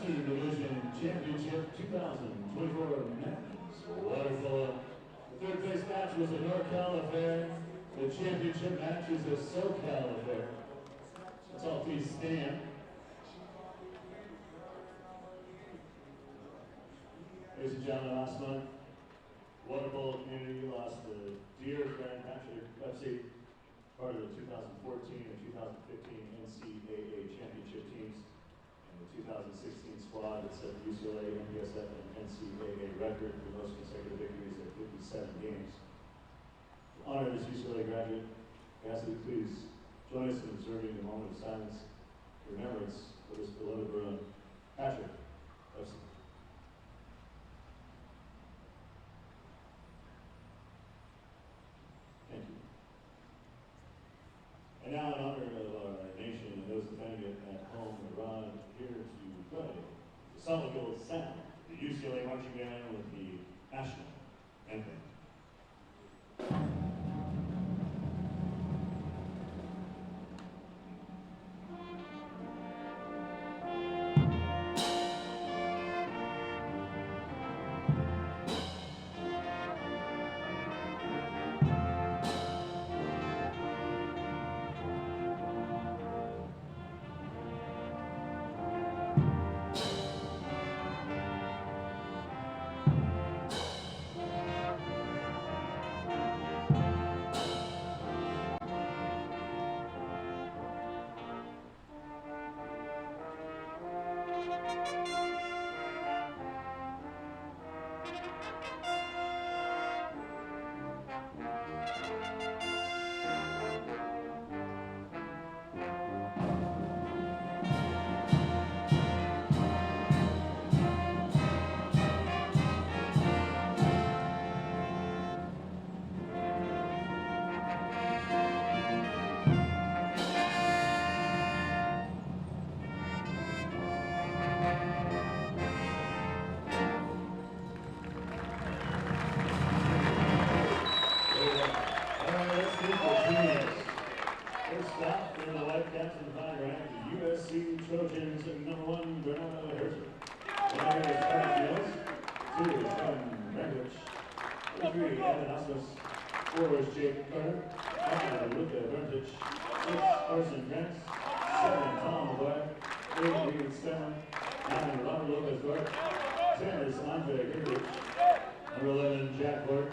Master Division Championship 2024 men's water polo. The third place match was a NorCal affair. The championship match is a SoCal affair. Let's all please stand. Ladies and gentlemen, last month, water polo community lost a dear friend, Patrick Pepsi, part of the 2014 and 2015 NCAA championship teams, and the 2016 squad that set the UCLA, MPSF, and NCAA record for the most consecutive victories at 57 games. To honor this UCLA graduate, I ask that you please join us in observing a moment of silence in remembrance for this beloved Bruin, Patrick Pepsi. Thank you. And now, in honor of our nation and those defending it at home and abroad, here to play the Solid Sound, the UCLA marching band with the national anthem. First stop in the white caps and fine rank, the USC Trojans, #1, Bernardo Herzog. One is Scott Mills, 2 is Kevin Randwich, 3, Evan Ostos, 4 is Jake Carter, 5, Luca Berntic, 6, Carson Grants, 7, Tom McGuire, 8, Reed Stenman, 9, Robert Lopez Gart, 10 is Andre Gingrich, number 11, Jack Clark,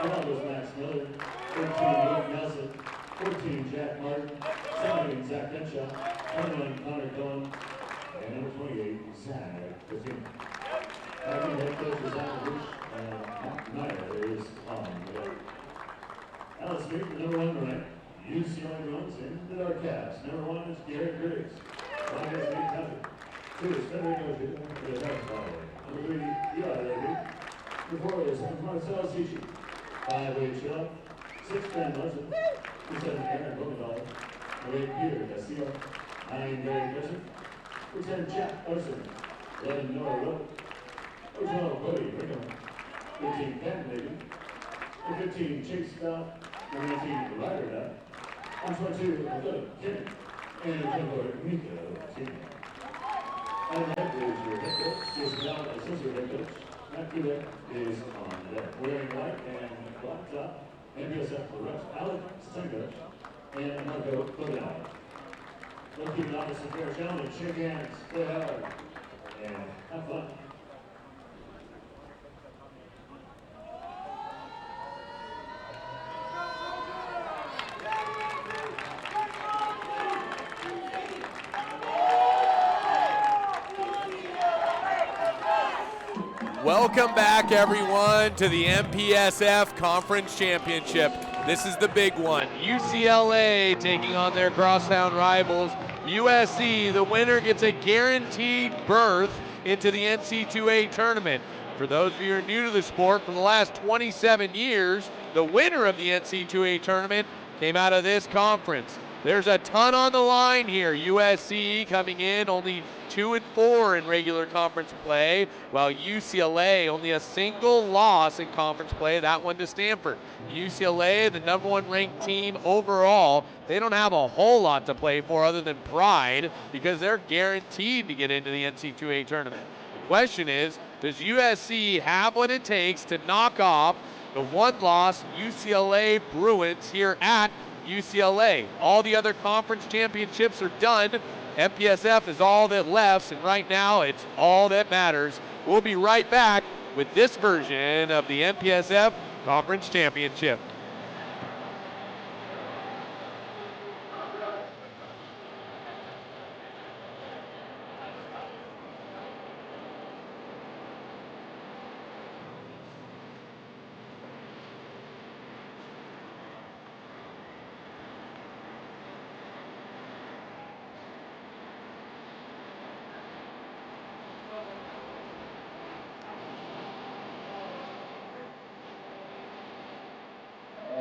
12 is Max Miller, 13, Luke Nelson, 14, Jack Martin, 17, Zach Henshaw, 21, Connor Cohen, and number 28, Zach Coutinho. Acting head coach is Zach Bush, and Matt Meyer is on the deck. Now let's meet the #1 ranked UCLA Bruins in the dark caps. #1 is Garrett Griggs. 1 is Nate Tucker. 2 is Federico Gil, the basketball. Number 3, Eli Levy. Number 4 is Marcel Cici. 5, Wade Schiller. 6, Ben Larson. 7, Aaron Bogdahl. 8, Peter Castillo. 9, Barry Grisham. 10, Jack Larson. 11, Noah Rowe. 12, Cody Brigham. 13, Ben Levy. 15, Chase Bell. 19, Ryder Duck. 22, Philip Kinney. And 24, Miko Tina. And that is your head coach. Jason Bell, associate head coach. Matt Kubek is on deck. Wearing white and black top. MPSF for reps, Alec Stengo and Marco Codell. Let's keep it honest and fair, gentlemen. Shake hands, play hard, and have fun. Welcome back, everyone, to the MPSF Conference Championship. This is the big one. UCLA taking on their crosstown rivals, USC. The winner gets a guaranteed berth into the NC2A tournament. For those of you who are new to the sport, for the last 27 years, the winner of the NC2A tournament came out of this conference. There's a ton on the line here. USC coming in only 2-4 in regular conference play, while UCLA only a single loss in conference play, that one to Stanford. UCLA, the #1 ranked team overall, they don't have a whole lot to play for other than pride because they're guaranteed to get into the NC2A tournament. The question is, does USC have what it takes to knock off the one-loss UCLA Bruins here at UCLA? All the other conference championships are done. MPSF is all that left, and right now it's all that matters. We'll be right back with this version of the MPSF Conference Championship.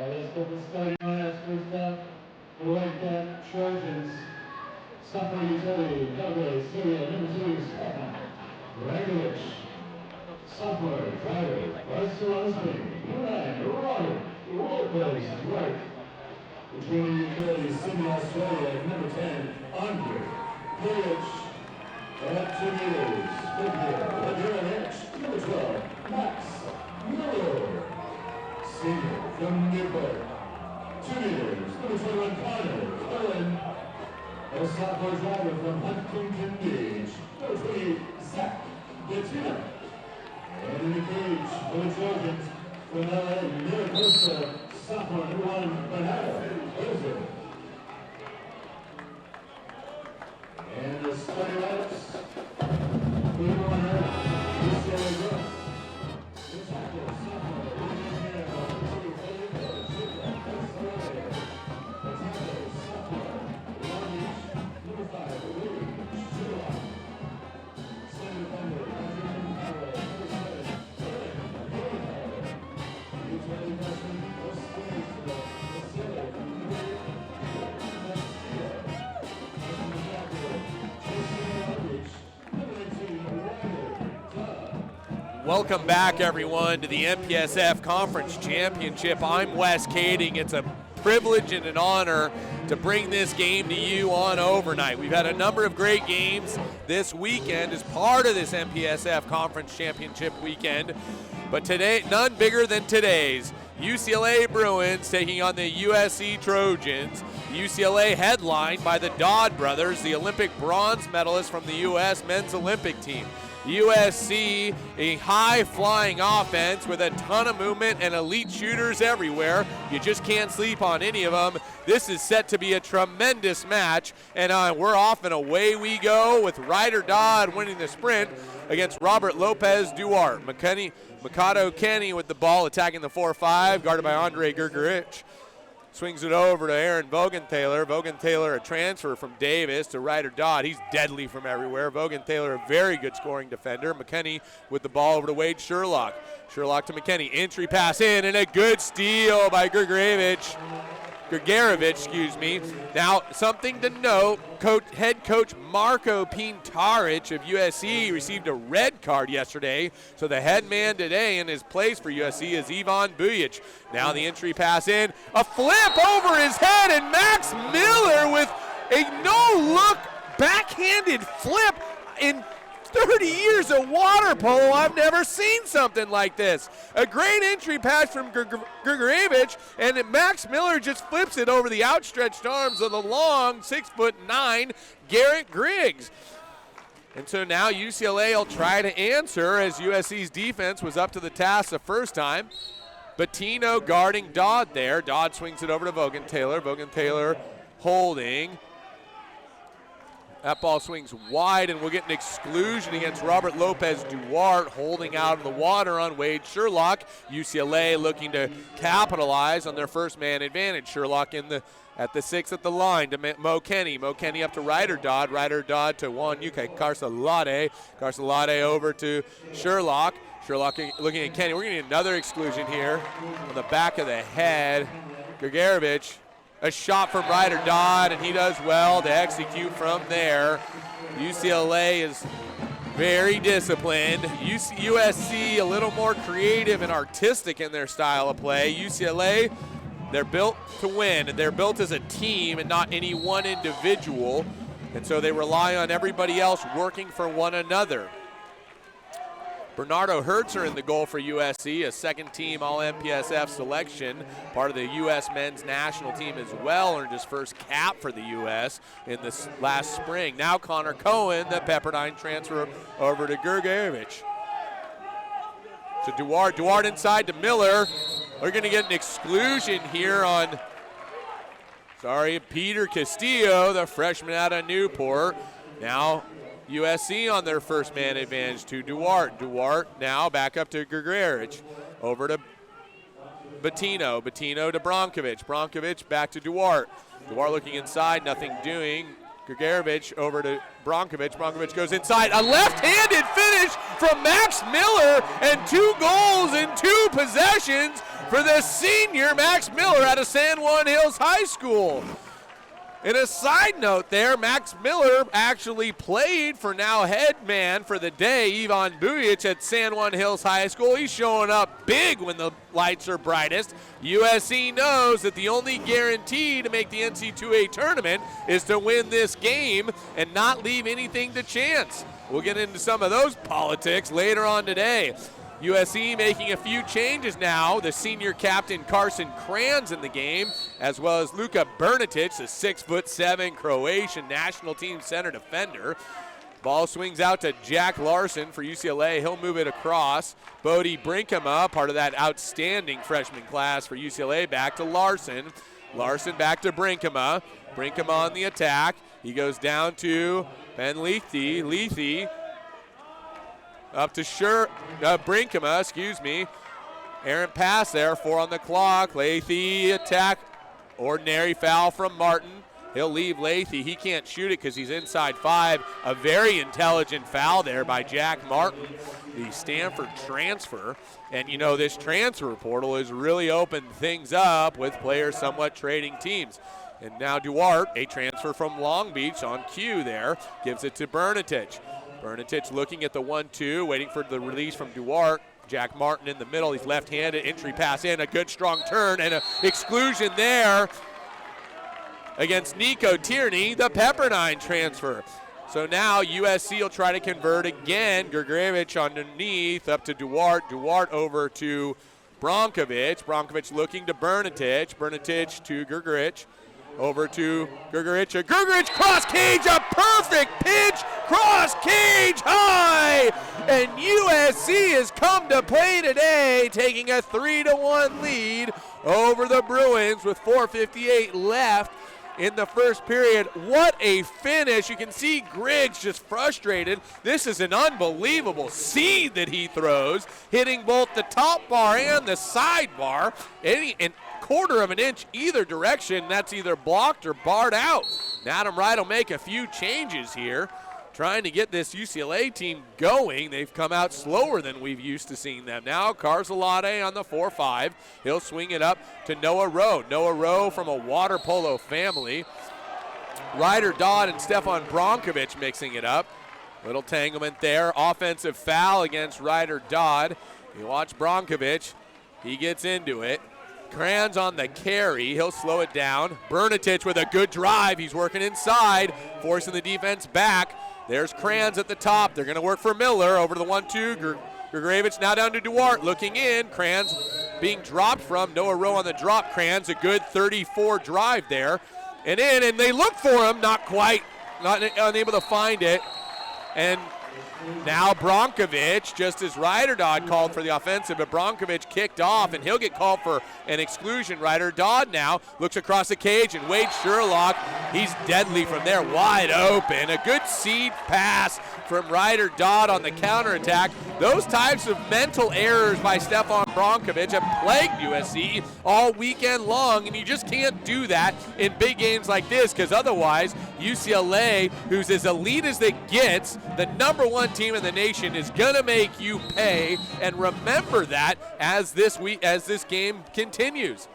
Let's get the starting lineups first up. The white cap Trojans. Sophomore utility, Belgrade Stadium, #2, Stefan Dragovic. Sophomore driver, Barcelona Spain, #9, Robert Lopez, right. Between utility, Sydney, Australia, #10, Andre Page. At 2 meters, fifth year, Ladera Hitch, #12, Max Miller. Senior from Newport, 2 meters, #21, Connor Owen. A sophomore driver from Huntington Beach, #20, Zach Bettina. And in the cage for the Trojans from LA, Miracosta, sophomore #1, Bernardo Ozer. And the starting lineups, UCLA girls. The tackle, sophomore, Welcome back, everyone, to the MPSF Conference Championship. I'm Wes Kading. It's a privilege and an honor to bring this game to you on overnight. We've had a number of great games this weekend as part of this MPSF Conference Championship weekend, but today, none bigger than today's. UCLA Bruins taking on the USC Trojans. UCLA headlined by the Dodd brothers, the Olympic bronze medalists from the U.S. men's Olympic team. USC, a high-flying offense with a ton of movement and elite shooters everywhere. You just can't sleep on any of them. This is set to be a tremendous match, and we're off and away we go with Ryder Dodd winning the sprint against Robert Lopez Duarte. Mikado Kenny with the ball attacking the 4-5, guarded by Andre Gergerich. Swings it over to Aaron Vogenthaler. Vogenthaler, a transfer from Davis to Ryder Dodd. He's deadly from everywhere. Vogenthaler, a very good scoring defender. McKinney with the ball over to Wade Sherlock. Sherlock to McKinney. Entry pass in, and a good steal by Gergerich. Now, something to note, head coach Marko Pintaric of USC received a red card yesterday, so the head man today in his place for USC is Ivan Bujic. Now the entry pass in, a flip over his head, and Max Miller with a no-look backhanded flip. In 30 years of water polo, I've never seen something like this. A great entry pass from Gergerich, and Max Miller just flips it over the outstretched arms of the long 6'9" Garrett Griggs. And so now UCLA will try to answer as USC's defense was up to the task the first time. Bettino guarding Dodd there. Dodd swings it over to Vogenthaler. Vogenthaler holding. That ball swings wide, and we'll get an exclusion against Robert Lopez Duarte, holding out in the water on Wade Sherlock. UCLA looking to capitalize on their first man advantage. Sherlock at the 6 at the line to Mo Kenny. Mo Kenny up to Ryder Dodd. Ryder Dodd to Juan Yuke Carcelade. Carcelade over to Sherlock. Sherlock looking at Kenny. We're going to get another exclusion here on the back of the head. Gergerich a shot from Ryder Dodd, and he does well to execute from there. UCLA is very disciplined. USC a little more creative and artistic in their style of play. UCLA, they're built to win, and they're built as a team and not any one individual. And so they rely on everybody else working for one another. Bernardo Hertzer in the goal for USC, a second-team All-MPSF selection, part of the U.S. men's national team as well, earned his first cap for the U.S. in this last spring. Now Connor Cohen, the Pepperdine transfer, over to Grigorevich. To Duarte. Duarte inside to Miller. We're going to get an exclusion here on, Peter Castillo, the freshman out of Newport. Now USC on their first man advantage to Duarte. Duarte now back up to Grigorevich. Over to Bettino. Bettino to Brankovic. Brankovic back to Duarte. Duarte looking inside, nothing doing. Grigorevich over to Brankovic. Brankovic goes inside. A left-handed finish from Max Miller, and 2 goals in 2 possessions for the senior Max Miller out of San Juan Hills High School. And a side note there, Max Miller actually played for now head man for the day, Ivan Bujic at San Juan Hills High School. He's showing up big when the lights are brightest. USC knows that the only guarantee to make the NC2A tournament is to win this game and not leave anything to chance. We'll get into some of those politics later on today. USC making a few changes now. The senior captain Carson Kranz in the game, as well as Luka Bernatic, the 6'7" Croatian national team center defender. Ball swings out to Jack Larson for UCLA. He'll move it across. Bodie Brinkema, part of that outstanding freshman class for UCLA, back to Larson. Larson back to Brinkema. Brinkema on the attack. He goes down to Ben Lethe. Lethe up to Brinkema, Errant pass there, 4 on the clock. Lethe attack, ordinary foul from Martin. He'll leave Lethe. He can't shoot it because he's inside 5. A very intelligent foul there by Jack Martin, the Stanford transfer. And you know, this transfer portal has really opened things up with players somewhat trading teams. And now Duarte, a transfer from Long Beach on cue there, gives it to Bernatic. Bernatic looking at the 1-2, waiting for the release from Duarte. Jack Martin in the middle. He's left-handed. Entry pass in. A good strong turn and an exclusion there against Nico Tierney, the Pepperdine transfer. So now USC will try to convert again. Grigorevich underneath up to Duarte. Duarte over to Brankovic. Brankovic looking to Bernatic. Bernatic to Grigorevich. Over to Grigorevich. Grigorevich cross cage, a perfect pitch, cross cage high, and USC has come to play today, taking a 3-1 lead over the Bruins with 4:58 left in the first period. What a finish. You can see Griggs just frustrated. This is an unbelievable seed that he throws, hitting both the top bar and the side bar. And quarter of an inch either direction, that's either blocked or barred out. Adam Wright will make a few changes here, trying to get this UCLA team going. They've come out slower than we've used to seeing them. Now Carzalade on the 4-5. He'll swing it up to Noah Rowe. Noah Rowe from a water polo family. Ryder Dodd and Stefan Brankovic mixing it up. Little tanglement there. Offensive foul against Ryder Dodd. You watch Brankovic. He gets into it. Kranz on the carry. He'll slow it down. Bernatic with a good drive. He's working inside, forcing the defense back. There's Kranz at the top. They're going to work for Miller over to the 1-2. Grigorevich now down to Duarte. Looking in. Kranz being dropped from Noah Rowe on the drop. Kranz a good 34 drive there. And in, and they look for him. Not quite. Not unable to find it. And now Brankovic, just as Ryder Dodd called for the offensive, but Brankovic kicked off, and he'll get called for an exclusion. Ryder Dodd now looks across the cage, and Wade Sherlock, he's deadly from there, wide open. A good seed pass from Ryder Dodd on the counterattack. Those types of mental errors by Stefan Brankovic have plagued USC all weekend long, and you just can't do that in big games like this, because otherwise UCLA, who's as elite as it gets, the #1 team in the nation, is gonna make you pay, and remember that as this game continues.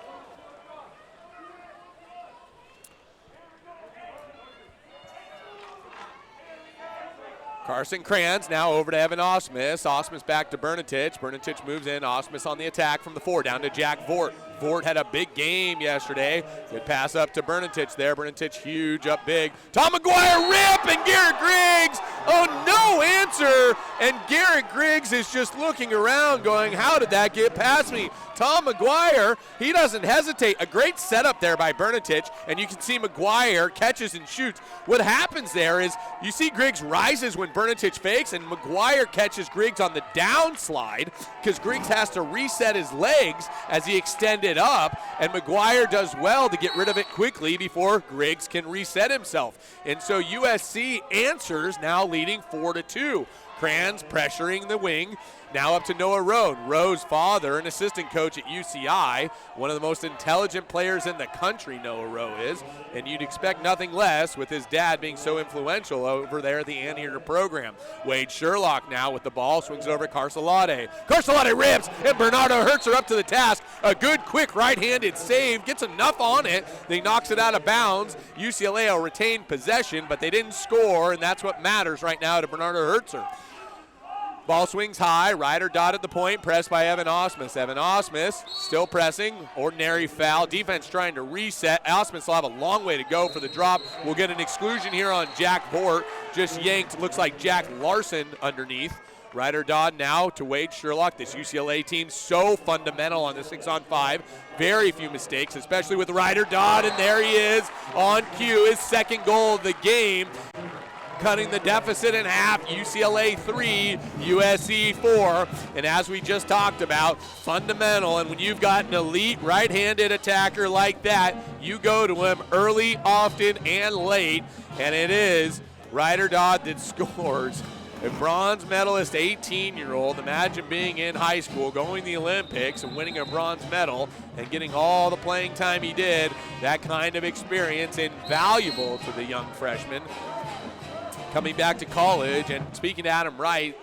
Carson Kranz now over to Evan Osmus. Osmus back to Bernatich. Bernatich moves in. Osmus on the attack from the 4 down to Jack Vort. Vort had a big game yesterday. Good pass up to Bernatich there. Bernatich huge up big. Tom McGuire rip and Garrett Griggs. Oh, no answer. And Garrett Griggs is just looking around going, how did that get past me? Tom McGuire, he doesn't hesitate. A great setup there by Bernatich, and you can see McGuire catches and shoots. What happens there is you see Griggs rises when Bernatich fakes, and McGuire catches Griggs on the downslide because Griggs has to reset his legs as he extended up, and McGuire does well to get rid of it quickly before Griggs can reset himself. And so USC answers, now leading 4-2. Kranz pressuring the wing. Now up to Noah Rowe. Rowe's father, an assistant coach at UCI, one of the most intelligent players in the country, Noah Rowe is, and you'd expect nothing less with his dad being so influential over there at the Anteater program. Wade Sherlock now with the ball, swings it over to Carcelade. Carcelade rips, and Bernardo Hertzer up to the task. A good, quick right-handed save, gets enough on it, then he knocks it out of bounds. UCLA will retain possession, but they didn't score, and that's what matters right now to Bernardo Hertzer. Ball swings high, Ryder dot at the point, pressed by Evan Osmus. Evan Osmus still pressing, ordinary foul. Defense trying to reset. Osmus will have a long way to go for the drop. We'll get an exclusion here on Jack Vort. Just yanked, looks like Jack Larson underneath. Ryder Dodd now to Wade Sherlock. This UCLA team so fundamental on the 6-on-5. Very few mistakes, especially with Ryder Dodd, and there he is on cue, his second goal of the game. Cutting the deficit in half, UCLA 3, USC 4. And as we just talked about, fundamental. And when you've got an elite right-handed attacker like that, you go to him early, often, and late. And it is Ryder Dodd that scores. A bronze medalist 18-year-old, imagine being in high school, going to the Olympics and winning a bronze medal and getting all the playing time he did. That kind of experience invaluable to the young freshman. Coming back to college, and speaking to Adam Wright,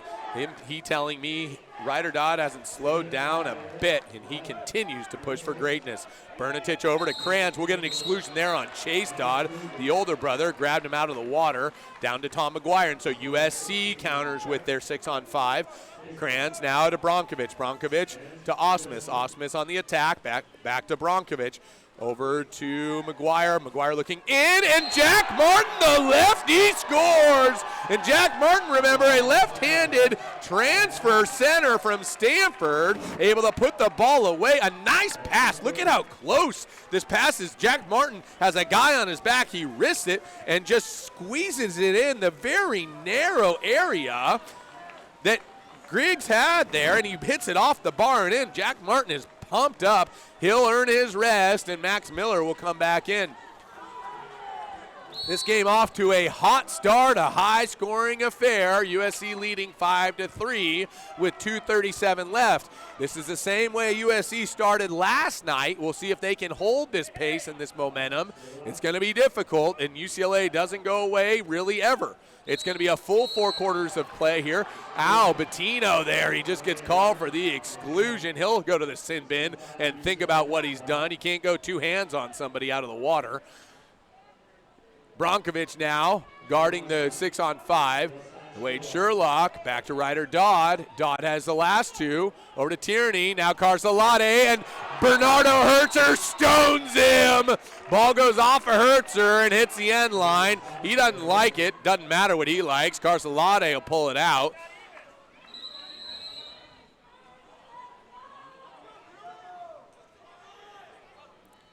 he telling me Ryder Dodd hasn't slowed down a bit, and he continues to push for greatness. Bernatich over to Kranz. We'll get an exclusion there on Chase Dodd. The older brother grabbed him out of the water, down to Tom McGuire, and so USC counters with their 6-on-5. Kranz now to Bronkovich. Bronkovich to Osmus. Osmus on the attack, back to Bronkovich. Over to McGuire. McGuire looking in, and Jack Martin, the lefty, scores! And Jack Martin, remember, a left-handed transfer center from Stanford, able to put the ball away. A nice pass. Look at how close this pass is. Jack Martin has a guy on his back. He wrists it and just squeezes it in the very narrow area that Griggs had there, and he hits it off the bar and in. Jack Martin is pumped up. He'll earn his rest, and Max Miller will come back in. This game off to a hot start, a high-scoring affair. USC leading 5-3 with 2:37 left. This is the same way USC started last night. We'll see if they can hold this pace and this momentum. It's going to be difficult, and UCLA doesn't go away really ever. It's going to be a full 4 quarters of play here. Bettino there. He just gets called for the exclusion. He'll go to the sin bin and think about what he's done. He can't go 2 hands on somebody out of the water. Bronkovich now guarding the 6-on-5. Wade Sherlock back to Ryder Dodd. Dodd has the last 2. Over to Tierney. Now Carcelade, and Bernardo Hertzer stones him. Ball goes off of Hertzer and hits the end line. He doesn't like it. Doesn't matter what he likes. Carcelade will pull it out.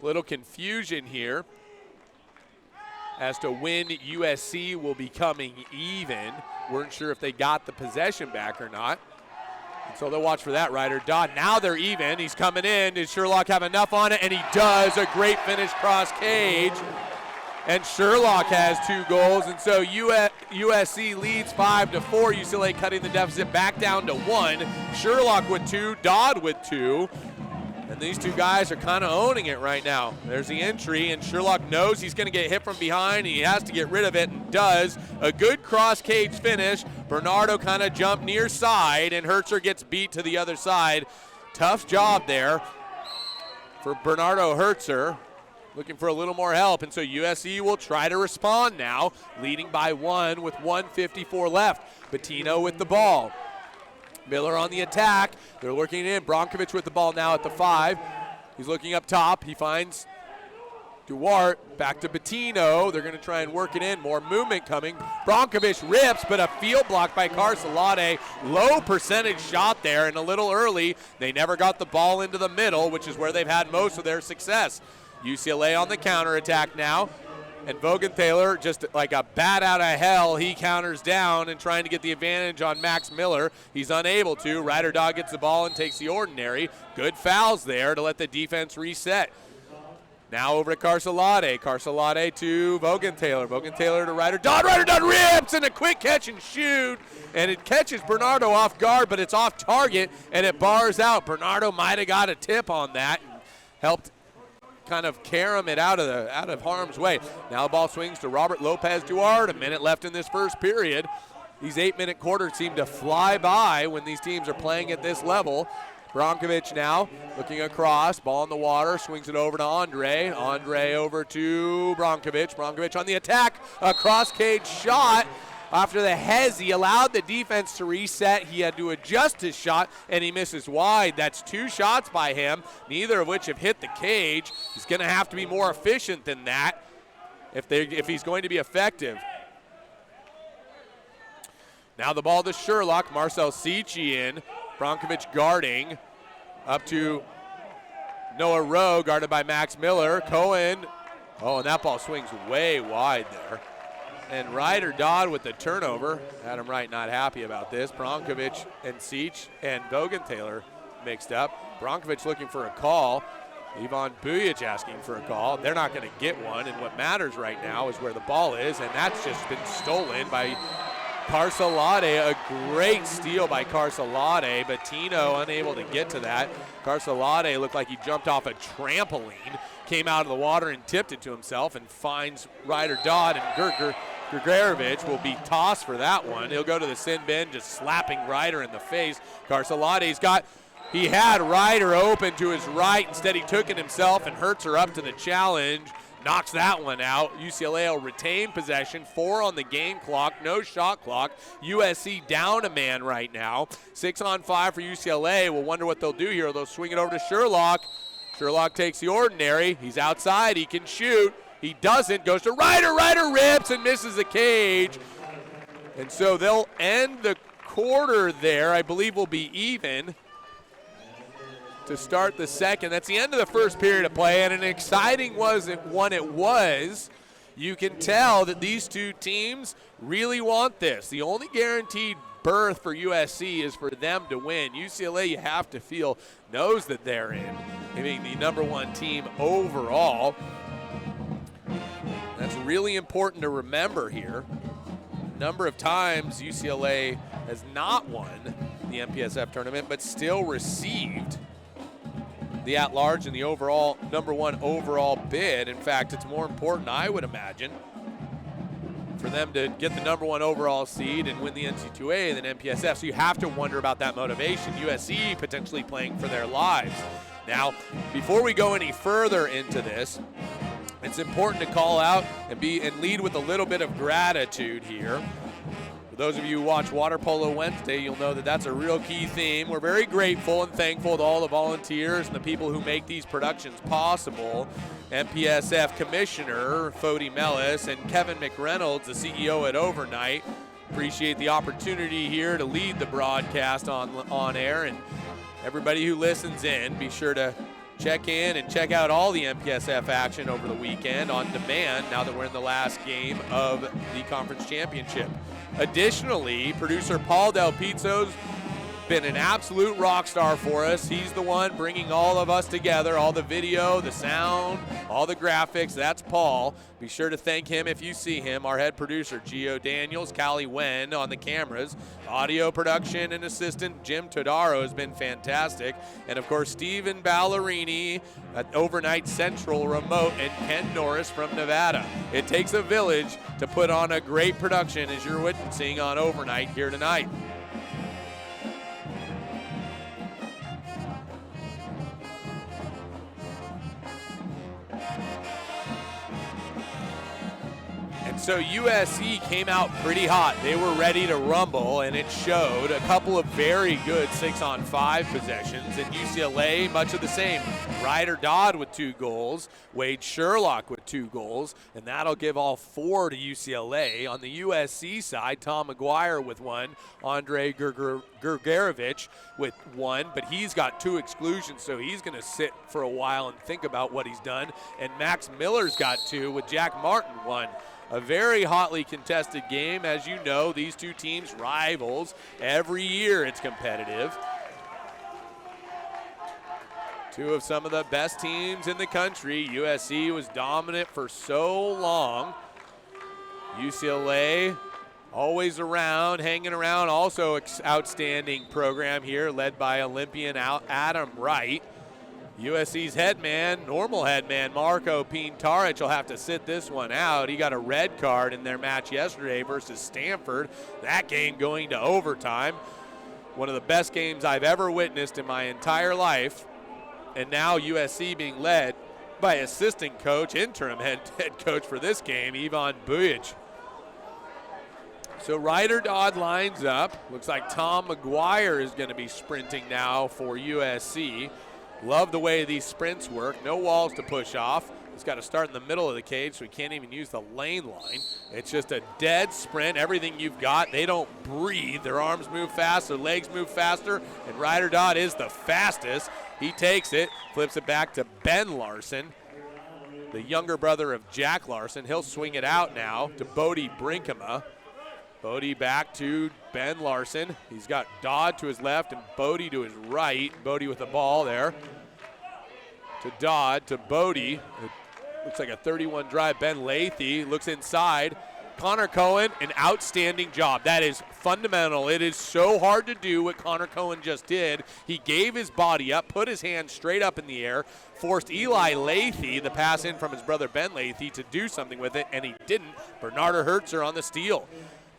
Little confusion here as to when USC will be coming even. Weren't sure if they got the possession back or not. And so they'll watch for that. Ryder Dodd. Now they're even. He's coming in. Does Sherlock have enough on it? And he does. A great finish cross cage. And Sherlock has 2 goals. And so USC leads 5-4. UCLA cutting the deficit back down to 1. Sherlock with 2. Dodd with 2. And these 2 guys are kind of owning it right now. There's the entry, and Sherlock knows he's going to get hit from behind, and he has to get rid of it, and does. A good cross-cage finish. Bernardo kind of jumped near side, and Hertzer gets beat to the other side. Tough job there for Bernardo Hertzer. looking for a little more help, and so USC will try to respond now, leading by 1 with 1:54 left. Bettino with the ball. Miller on the attack. They're looking in. Bronkovich with the ball now at the 5. He's looking up top. He finds Duarte. Back to Bettino. They're going to try and work it in. More movement coming. Bronkovich rips, but a field block by Carcelade. Low percentage shot there and a little early. They never got the ball into the middle, which is where they've had most of their success. UCLA on the counterattack now. And Vogenthaler, just like a bat out of hell, he counters down and trying to get the advantage on Max Miller. He's unable to. Ryder Dog gets the ball and takes the ordinary. Good fouls there to let the defense reset. Now over to Carcelade. Carcelade to Vogenthaler. Vogenthaler to Ryder Dog. Ryder Dog rips and a quick catch and shoot. And it catches Bernardo off guard, but it's off target and it bars out. Bernardo might have got a tip on that and helped kind of carom it out of harm's way. Now the ball swings to Robert Lopez Duarte. A minute left in this first period. These 8-minute quarters seem to fly by when these teams are playing at this level. Bronkovich now looking across, ball in the water, swings it over to Andre. Andre over to Bronkovich. Bronkovich on the attack, a cross-cage shot. After the he allowed the defense to reset. He had to adjust his shot, and he misses wide. That's 2 shots by him, neither of which have hit the cage. He's going to have to be more efficient than that if he's going to be effective. Now the ball to Sherlock. Marcel Cici in. Bronkovich guarding. Up to Noah Rowe, guarded by Max Miller. Cohen. Oh, and that ball swings way wide there. And Ryder Dodd with the turnover. Adam Wright not happy about this. Bronkovich and Cici and Vogenthaler mixed up. Bronkovich looking for a call. Ivan Bujic asking for a call. They're not going to get one, and what matters right now is where the ball is, and that's just been stolen by Carcelade. A great steal by Carcelade. Bettino unable to get to that. Carcelade looked like he jumped off a trampoline, came out of the water and tipped it to himself and finds Ryder Dodd, and Grigorevich will be tossed for that one. He'll go to the sin bin, just slapping Ryder in the face. He had Ryder open to his right. Instead, he took it himself, and Hertzer up to the challenge. Knocks that one out. UCLA will retain possession. 4 on the game clock. No shot clock. USC down a man right now. 6 on 5 for UCLA. We'll wonder what they'll do here. They'll swing it over to Sherlock. Sherlock takes the ordinary. He's outside. He can shoot. He doesn't. Goes to Ryder. Ryder rips and misses the cage. And so they'll end the quarter there. I believe will be even to start the second. That's the end of the first period of play, and an exciting one it was. You can tell that these two teams really want this. The only guaranteed berth for USC is for them to win. UCLA, you have to feel, knows that they're in, being the #1 team overall. That's really important to remember here. Number of times UCLA has not won the MPSF tournament, but still received the at-large and the overall #1 overall bid. In fact, it's more important, I would imagine, for them to get the #1 overall seed and win the NC2A than MPSF. So you have to wonder about that motivation. USC potentially playing for their lives. Now, before we go any further into this, it's important to call out and lead with a little bit of gratitude here. For those of you who watch Water Polo Wednesday, you'll know that that's a real key theme. We're very grateful and thankful to all the volunteers and the people who make these productions possible. MPSF Commissioner Fody Mellis and Kevin McReynolds, the CEO at Overnight. Appreciate the opportunity here to lead the broadcast on air, and everybody who listens in, be sure to check in and check out all the MPSF action over the weekend on demand now that we're in the last game of the conference championship. Additionally, producer Paul Del Pizzo's been an absolute rock star for us. He's the one bringing all of us together, all the video, the sound, all the graphics. That's Paul. Be sure to thank him if you see him. Our head producer, Gio Daniels, Callie Wen on the cameras. Audio production and assistant Jim Todaro has been fantastic. And, of course, Steven Ballerini at Overnight Central Remote, and Ken Norris from Nevada. It takes a village to put on a great production, as you're witnessing on Overnight here tonight. so USC came out pretty hot. They were ready to rumble, and it showed. A couple of very good 6-on-5 possessions, and UCLA, much of the same. Ryder Dodd with 2 goals, Wade Sherlock with 2 goals, and that'll give all 4 to UCLA. On the USC side, Tom McGuire with 1, Andre Gergerovich with 1, but he's got 2 exclusions, so he's going to sit for a while and think about what he's done. And Max Miller's got 2 with Jack Martin 1. A very hotly contested game. As you know, these 2 teams rivals. Every year it's competitive. 2 of some of the best teams in the country. USC was dominant for so long. UCLA always around, hanging around. Also outstanding program here led by Olympian Adam Wright. USC's headman, normal headman, Marco Pintaric will have to sit this one out. He got a red card in their match yesterday versus Stanford. That game going to overtime. One of the best games I've ever witnessed in my entire life. And now USC being led by assistant coach, interim head coach for this game, Ivan Bujic. So Ryder Dodd lines up. Looks like Tom McGuire is going to be sprinting now for USC. Love the way these sprints work. No walls to push off. He's got to start in the middle of the cage, so he can't even use the lane line. It's just a dead sprint. Everything you've got, they don't breathe. Their arms move fast, their legs move faster, and Ryder Dodd is the fastest. He takes it, flips it back to Ben Larson, the younger brother of Jack Larson. He'll swing it out now to Bodie Brinkema. Bodie back to Ben Larson. He's got Dodd to his left and Bodie to his right. Bodie with the ball there. To Dodd, to Bodie. It looks like a 31 drive. Ben Lathy looks inside. Connor Cohen, an outstanding job. That is fundamental. It is so hard to do what Connor Cohen just did. He gave his body up, put his hand straight up in the air, forced Eli Lathy, the pass in from his brother Ben Lathy, to do something with it, and he didn't. Bernardo Hertzer on the steal.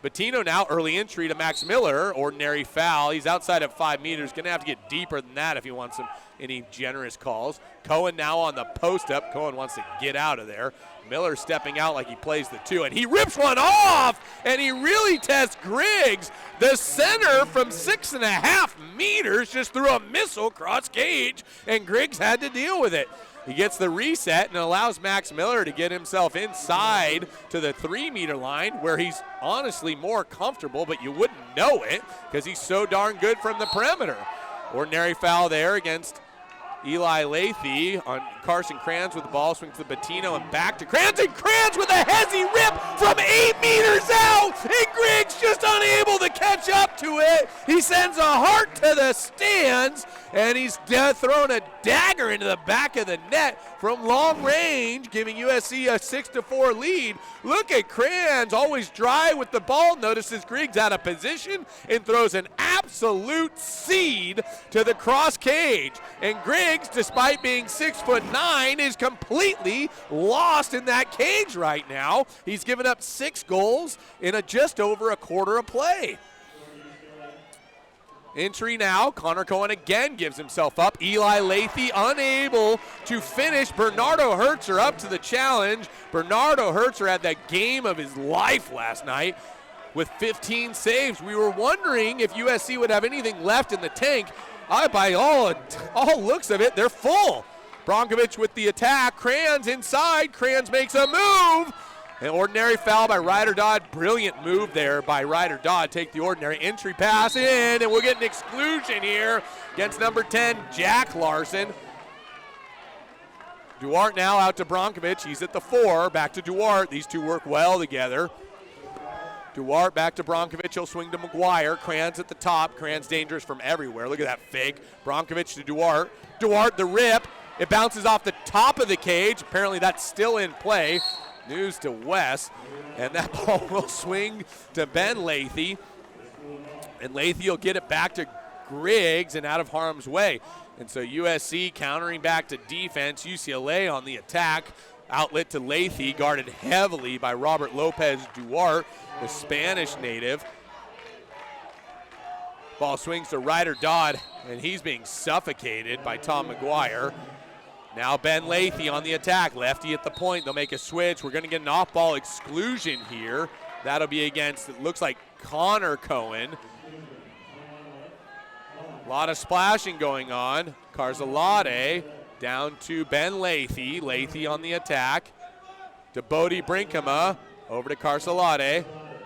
Bettino now early entry to Max Miller, ordinary foul. He's outside of 5 meters, going to have to get deeper than that if he wants any generous calls. Cohen now on the post up. Cohen wants to get out of there. Miller stepping out like he plays the 2, and he rips one off, and he really tests Griggs. The center from 6.5 meters just threw a missile cross cage, and Griggs had to deal with it. He gets the reset and allows Max Miller to get himself inside to the 3-meter line where he's honestly more comfortable, but you wouldn't know it because he's so darn good from the perimeter. Ordinary foul there against Eli Lathy on Carson Kranz with the ball, swings to Bettino and back to Kranz, and Kranz with a hezzy rip from 8 meters out, and Griggs just unable to catch up to it. He sends a heart to the stands, and he's thrown a dagger into the back of the net from long range, giving USC a 6-4 lead. Look at Kranz, always dry with the ball, notices Griggs out of position and throws an absolute seed to the cross cage. And Griggs, despite being 6'9", is completely lost in that cage right now. He's given up 6 goals in just over a quarter of play. Entry now, Connor Cohen again gives himself up. Eli Lathy unable to finish. Bernardo Hertzer up to the challenge. Bernardo Hertzer had that game of his life last night with 15 saves. We were wondering if USC would have anything left in the tank. By all looks of it, they're full. Bronkovich with the attack. Kranz inside. Kranz makes a move. An ordinary foul by Ryder Dodd. Brilliant move there by Ryder Dodd. Take the ordinary entry pass in, and we'll get an exclusion here against number 10, Jack Larson. Duarte now out to Bronkovich. He's at the 4. Back to Duarte. These two work well together. Duarte back to Bronkovich. He'll swing to McGuire. Kranz at the top. Kranz dangerous from everywhere. Look at that fake. Bronkovich to Duarte. Duarte the rip. It bounces off the top of the cage. Apparently that's still in play. News to Wes. And that ball will swing to Ben Lathy. And Lathy will get it back to Griggs and out of harm's way. And so USC countering back to defense. UCLA on the attack. Outlet to Lathy, guarded heavily by Robert Lopez Duarte, the Spanish native. Ball swings to Ryder Dodd, and he's being suffocated by Tom McGuire. Now Ben Lathy on the attack. Lefty at the point. They'll make a switch. We're going to get an off-ball exclusion here. That'll be against, it looks like Connor Cohen. A lot of splashing going on. Carzalade down to Ben Lathy. Lathy on the attack. To Bodie Brinkema. Over to Carzalade.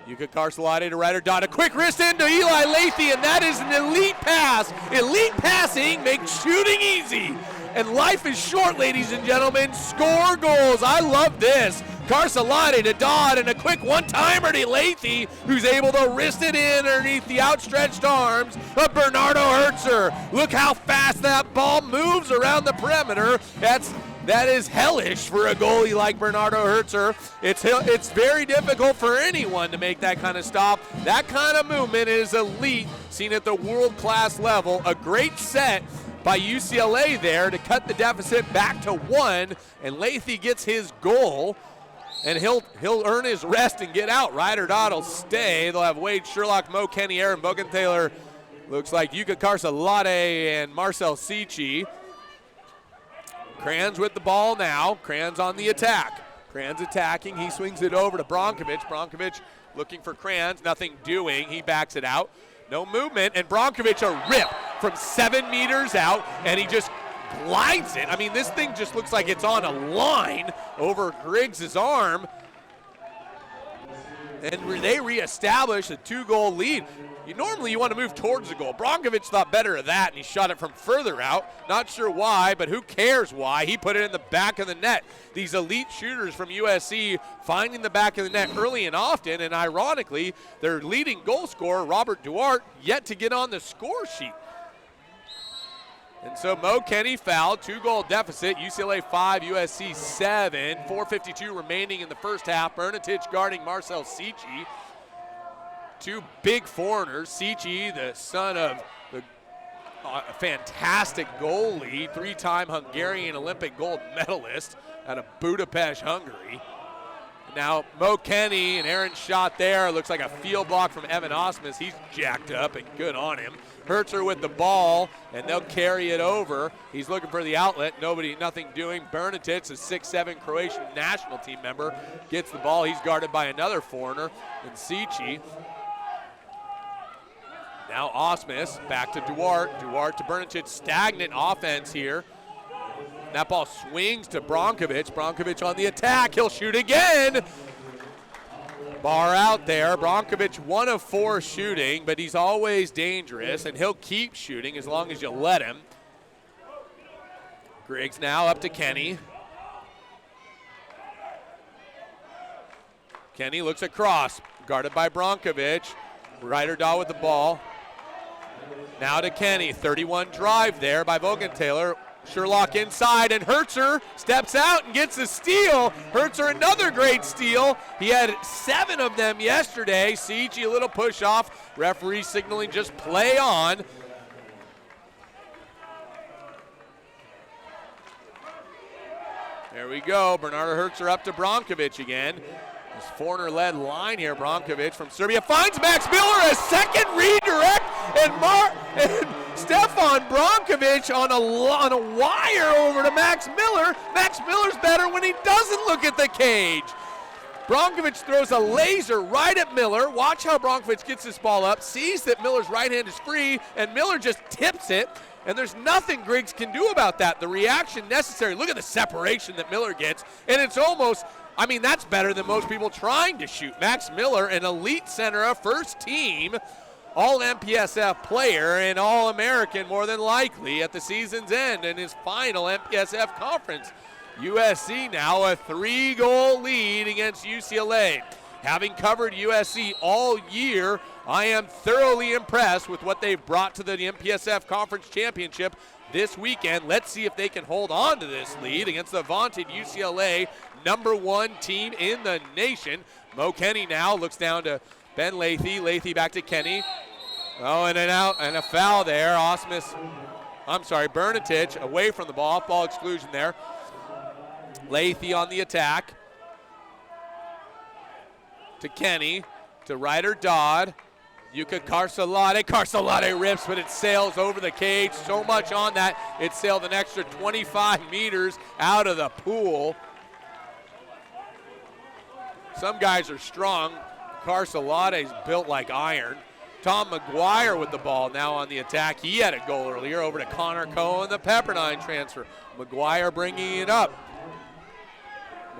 Yuka Carzalade to Ryder Dodd. A quick wrist into Eli Lathy, and that is an elite pass. Elite passing makes shooting easy. And life is short, ladies and gentlemen. Score goals. I love this. Carzalade to Dodd, and a quick one-timer to Lathy, who's able to wrist it in underneath the outstretched arms of Bernardo Herzer. Look how fast that ball moves around the perimeter. That is hellish for a goalie like Bernardo Herzer. It's very difficult for anyone to make that kind of stop. That kind of movement is elite, seen at the world-class level. A great set by UCLA there to cut the deficit back to 1, and Lathy gets his goal, and he'll earn his rest and get out. Ryder Dodd will stay. They'll have Wade Sherlock, Mo Kenny, Aaron Bogenthaler, looks like Yuka Carzalade and Marcel Cici. Kranz with the ball now. Kranz on the attack. Kranz attacking. He swings it over to Bronkovic. Bronkovic looking for Kranz. Nothing doing. He backs it out. No movement. And Bronkovic a rip from 7 meters out. And he just glides it. I mean, this thing just looks like it's on a line over Griggs' arm. And they reestablish a 2-goal lead. Normally you want to move towards the goal. Bronkovic thought better of that, and he shot it from further out. Not sure why, but who cares why? He put it in the back of the net. These elite shooters from USC finding the back of the net early and often, and ironically, their leading goal scorer, Robert Duarte, yet to get on the score sheet. And so Mo Kenny fouled, 2-goal deficit, UCLA 5, USC 7, 4:52 remaining in the first half. Bernatich guarding Marcel Cici. 2 big foreigners. Cici, the son of the fantastic goalie, 3-time Hungarian Olympic gold medalist out of Budapest, Hungary. Now Mo Kenny, and Aaron's shot there. Looks like a field block from Evan Osmus. He's jacked up, and good on him. Herzer with the ball, and they'll carry it over. He's looking for the outlet. Nothing doing. Bernatich, a 6'7" Croatian national team member, gets the ball. He's guarded by another foreigner in Cici. Now Osmus back to Duarte. Duarte to Bernatich. Stagnant offense here. That ball swings to Bronkovic. Bronkovic on the attack. He'll shoot again. Bar out there. Bronkovic 1 of 4 shooting, but he's always dangerous, and he'll keep shooting as long as you let him. Griggs now up to Kenny. Kenny looks across, guarded by Bronkovic. Ryder Dahl with the ball. Now to Kenny, 31 drive there by Bogenthaler. Sherlock inside, and Herzer steps out and gets a steal. Herzer another great steal. He had 7 of them yesterday. Cici a little push off. Referee signaling just play on. There we go. Bernardo Herzer up to Bronkovic again. This foreigner-led line here. Bronkovic from Serbia finds Max Miller, a second redirect, and Stefan Bronkovic on a wire over to Max Miller. Max Miller's better when he doesn't look at the cage. Bronkovic throws a laser right at Miller. Watch how Bronkovic gets this ball up, sees that Miller's right hand is free, and Miller just tips it. And there's nothing Griggs can do about that. The reaction necessary. Look at the separation that Miller gets, and it's almost, I mean, that's better than most people trying to shoot. Max Miller, an elite center, a first team, all MPSF player, and All-American more than likely at the season's end in his final MPSF conference. USC now a 3-goal lead against UCLA. Having covered USC all year, I am thoroughly impressed with what they've brought to the MPSF Conference Championship this weekend. Let's see if they can hold on to this lead against the vaunted UCLA #1 team in the nation. Mo Kenny now looks down to Ben Lathy. Lathy back to Kenny. Oh, and an out and a foul there. Bernatich away from the ball. Ball exclusion there. Lathy on the attack. To Kenny. To Ryder Dodd. Yuka Carcelade rips, but it sails over the cage. So much on that, it sailed an extra 25 meters out of the pool. Some guys are strong. Carcelade's built like iron. Tom McGuire with the ball now on the attack. He had a goal earlier. Over to Connor Cohen, the Pepperdine transfer. McGuire bringing it up.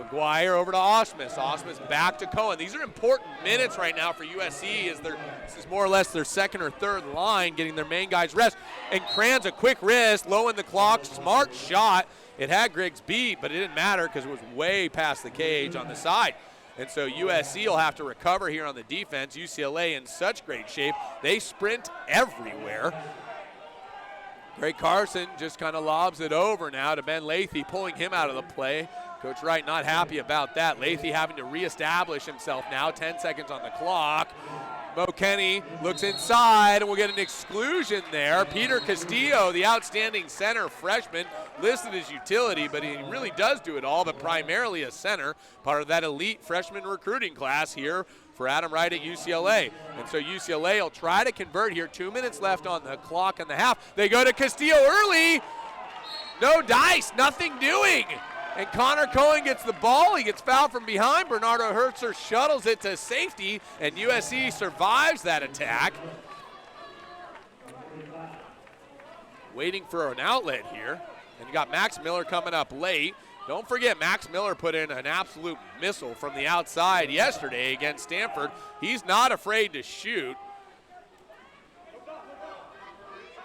McGuire over to Osmus. Osmus back to Cohen. These are important minutes right now for USC as this is more or less their second or third line getting their main guys rest. And Kranz a quick wrist, low in the clock, smart shot. It had Griggs beat, but it didn't matter because it was way past the cage on the side. And so USC will have to recover here on the defense. UCLA in such great shape. They sprint everywhere. Greg Carson just kind of lobs it over now to Ben Lathy, pulling him out of the play. Coach Wright not happy about that. Lathy having to reestablish himself now. 10 seconds on the clock. Mo Kenny looks inside, and we'll get an exclusion there. Peter Castillo, the outstanding center freshman, listed as utility, but he really does do it all, but primarily a center, part of that elite freshman recruiting class here for Adam Wright at UCLA. And so UCLA will try to convert here. 2 minutes left on the clock and the half. They go to Castillo early. No dice, nothing doing. And Connor Cohen gets the ball. He gets fouled from behind. Bernardo Hertzer shuttles it to safety, and USC survives that attack. Waiting for an outlet here. And you got Max Miller coming up late. Don't forget, Max Miller put in an absolute missile from the outside yesterday against Stanford. He's not afraid to shoot.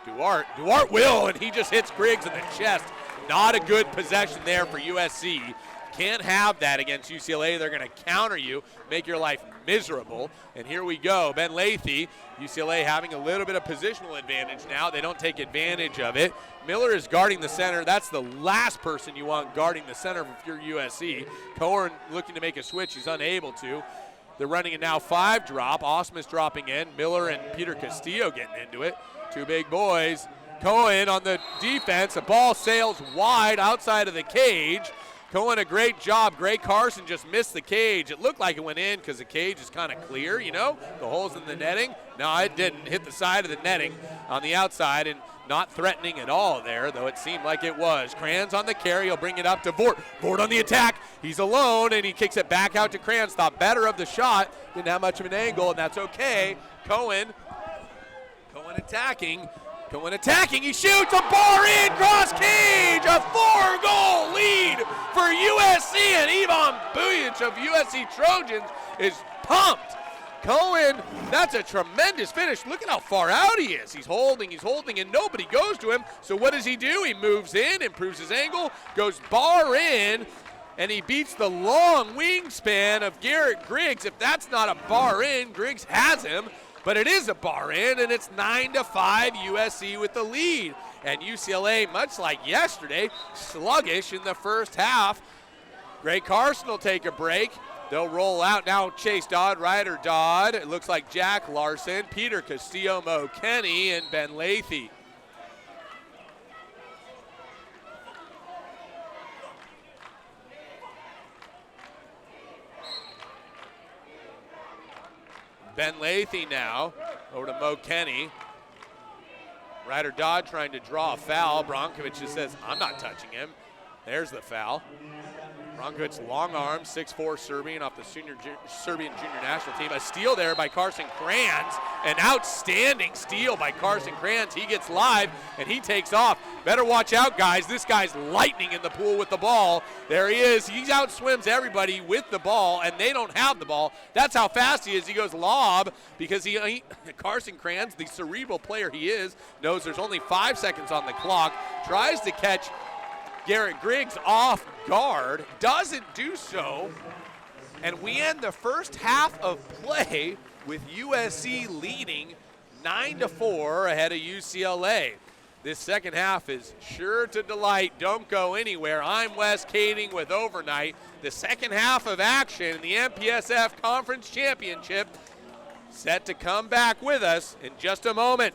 Duarte will, and he just hits Griggs in the chest. Not a good possession there for USC. Can't have that against UCLA. They're going to counter you, make your life miserable. And here we go. Ben Lathy, UCLA having a little bit of positional advantage now. They don't take advantage of it. Miller is guarding the center. That's the last person you want guarding the center if you're USC. Cohen looking to make a switch. He's unable to. They're running a now 5 drop. Osmus dropping in. Miller and Peter Castillo getting into it. Two big boys. Cohen on the defense. The ball sails wide outside of the cage. Cohen, a great job. Greg Carson just missed the cage. It looked like it went in because the cage is kind of clear, you know, the holes in the netting. No, it didn't. Hit the side of the netting on the outside and not threatening at all there, though it seemed like it was. Kranz on the carry. He'll bring it up to Vort. Vort on the attack. He's alone, and he kicks it back out to Kranz. Thought better of the shot. Didn't have much of an angle, and that's okay. Cohen attacking. Cohen attacking, he shoots, a bar in, cross cage, a 4-goal lead for USC, and Ivan Bujic of USC Trojans is pumped. Cohen, that's a tremendous finish. Look at how far out he is. He's holding, and nobody goes to him. So what does he do? He moves in, improves his angle, goes bar in, and he beats the long wingspan of Garrett Griggs. If that's not a bar in, Griggs has him. But it is a bar in, and it's 9-5 USC with the lead. And UCLA, much like yesterday, sluggish in the first half. Greg Carson will take a break. They'll roll out now. Chase Dodd, Ryder Dodd. It looks like Jack Larson, Peter Castillo, Mo Kenny, and Ben Lathy. Ben Lathy now over to Mo Kenny. Ryder Dodd trying to draw a foul. Brankovic just says, I'm not touching him. There's the foul. Brankovic, long arm, 6'4" Serbian off the Serbian junior national team. A steal there by Carson Kranz. An outstanding steal by Carson Kranz. He gets live, and he takes off. Better watch out, guys. This guy's lightning in the pool with the ball. There he is. He outswims everybody with the ball, and they don't have the ball. That's how fast he is. He goes lob because Carson Kranz, the cerebral player he is, knows there's only 5 seconds on the clock, tries to catch Garrett Griggs off guard, doesn't do so, and we end the first half of play with USC leading 9-4 ahead of UCLA. This second half is sure to delight. Don't go anywhere. I'm Wes Kading with Overnight. The second half of action in the MPSF Conference Championship set to come back with us in just a moment.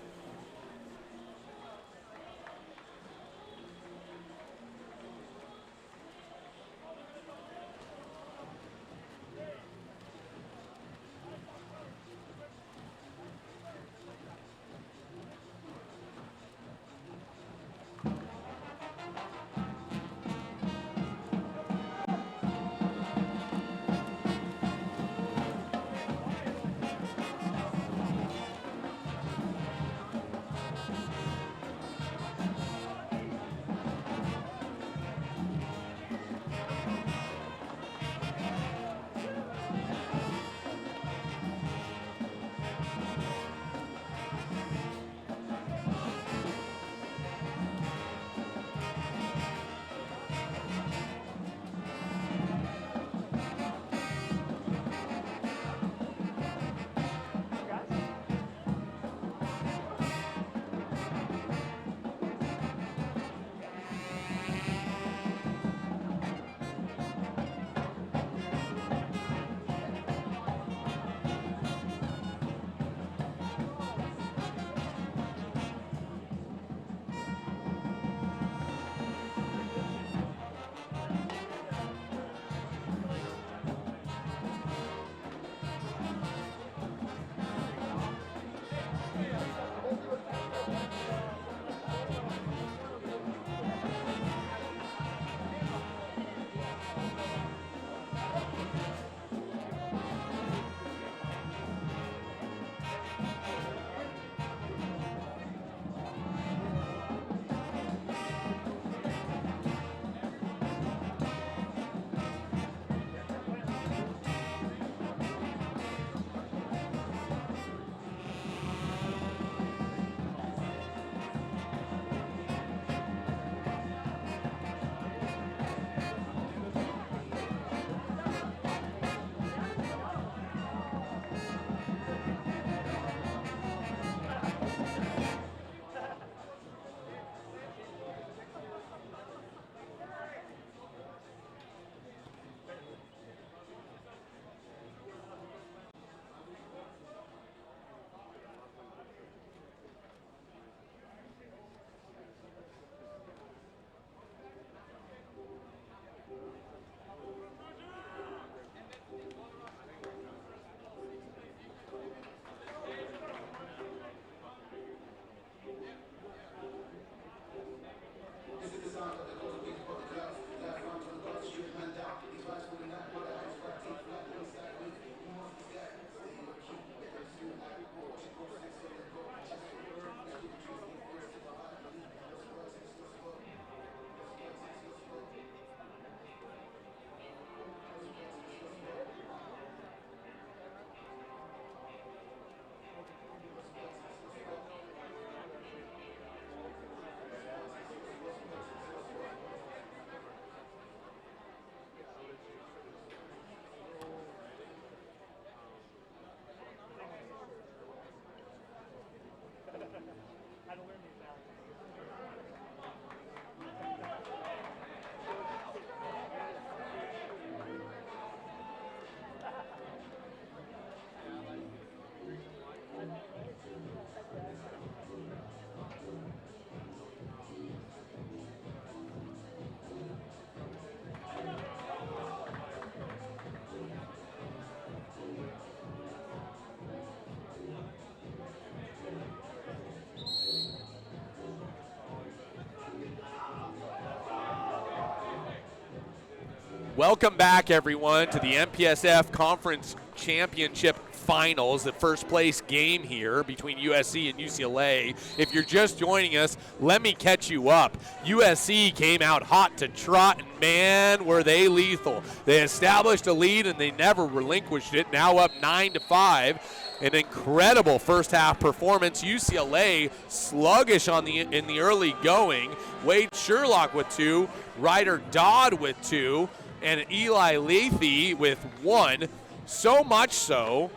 Welcome back, everyone, to the MPSF Conference Championship Finals, the first place game here between USC and UCLA. If you're just joining us, let me catch you up. USC came out hot to trot, and man, were they lethal. They established a lead, and they never relinquished it, now up 9-5. An incredible first half performance. UCLA sluggish in the early going. Wade Sherlock with 2, Ryder Dodd with 2, and Eli Lathy with 1. So much so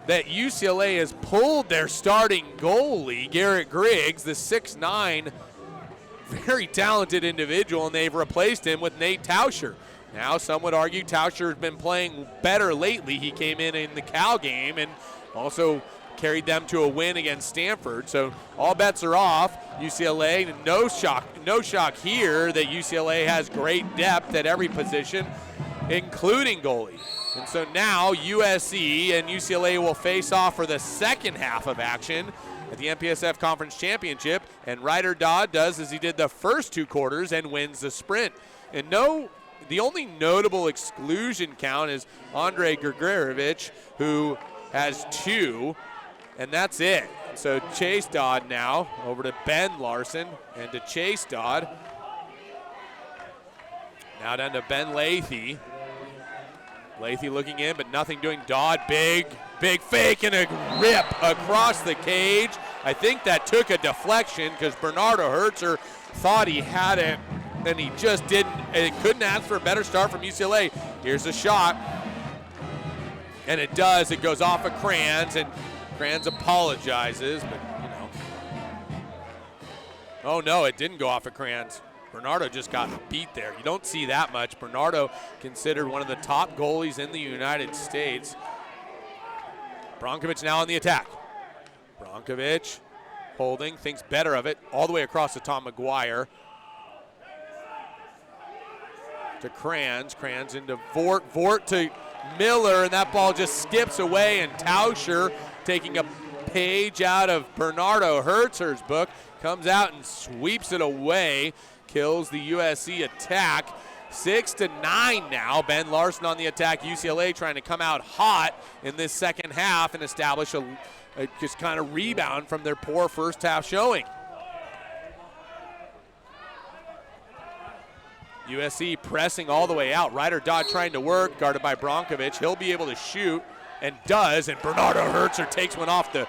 that UCLA has pulled their starting goalie, Garrett Griggs, the 6'9", very talented individual, and they've replaced him with Nate Tauscher. Now, some would argue Tauscher has been playing better lately. He came in the Cal game and also carried them to a win against Stanford. So all bets are off. UCLA, no shock here that UCLA has great depth at every position, including goalie. And so now USC and UCLA will face off for the second half of action at the MPSF Conference Championship. And Ryder Dodd does as he did the first 2 quarters and wins the sprint. And the only notable exclusion count is Andrei Grigorevich, who has 2, and that's it. So Chase Dodd now over to Ben Larson and to Chase Dodd. Now down to Ben Lathy. Lathy looking in, but nothing doing. Dodd, big fake and a rip across the cage. I think that took a deflection because Bernardo Hertzer thought he had it, and he just didn't. It couldn't ask for a better start from UCLA. Here's a shot, and it does. It goes off of Kranz, and Kranz apologizes, but you know. Oh no, it didn't go off of Kranz. Bernardo just got beat there. You don't see that much. Bernardo considered one of the top goalies in the United States. Brankovic now on the attack. Brankovic holding, thinks better of it, all the way across to Tom McGuire. To Kranz into Vort to Miller, and that ball just skips away, and Tauscher, taking a page out of Bernardo Hertzer's book, comes out and sweeps it away, kills the USC attack. 6-9 now. Ben Larson on the attack. UCLA trying to come out hot in this second half and establish a just kind of rebound from their poor first half showing. USC pressing all the way out. Ryder Dodd trying to work, guarded by Brankovic. He'll be able to shoot, and does, and Bernardo Hertzer takes one off the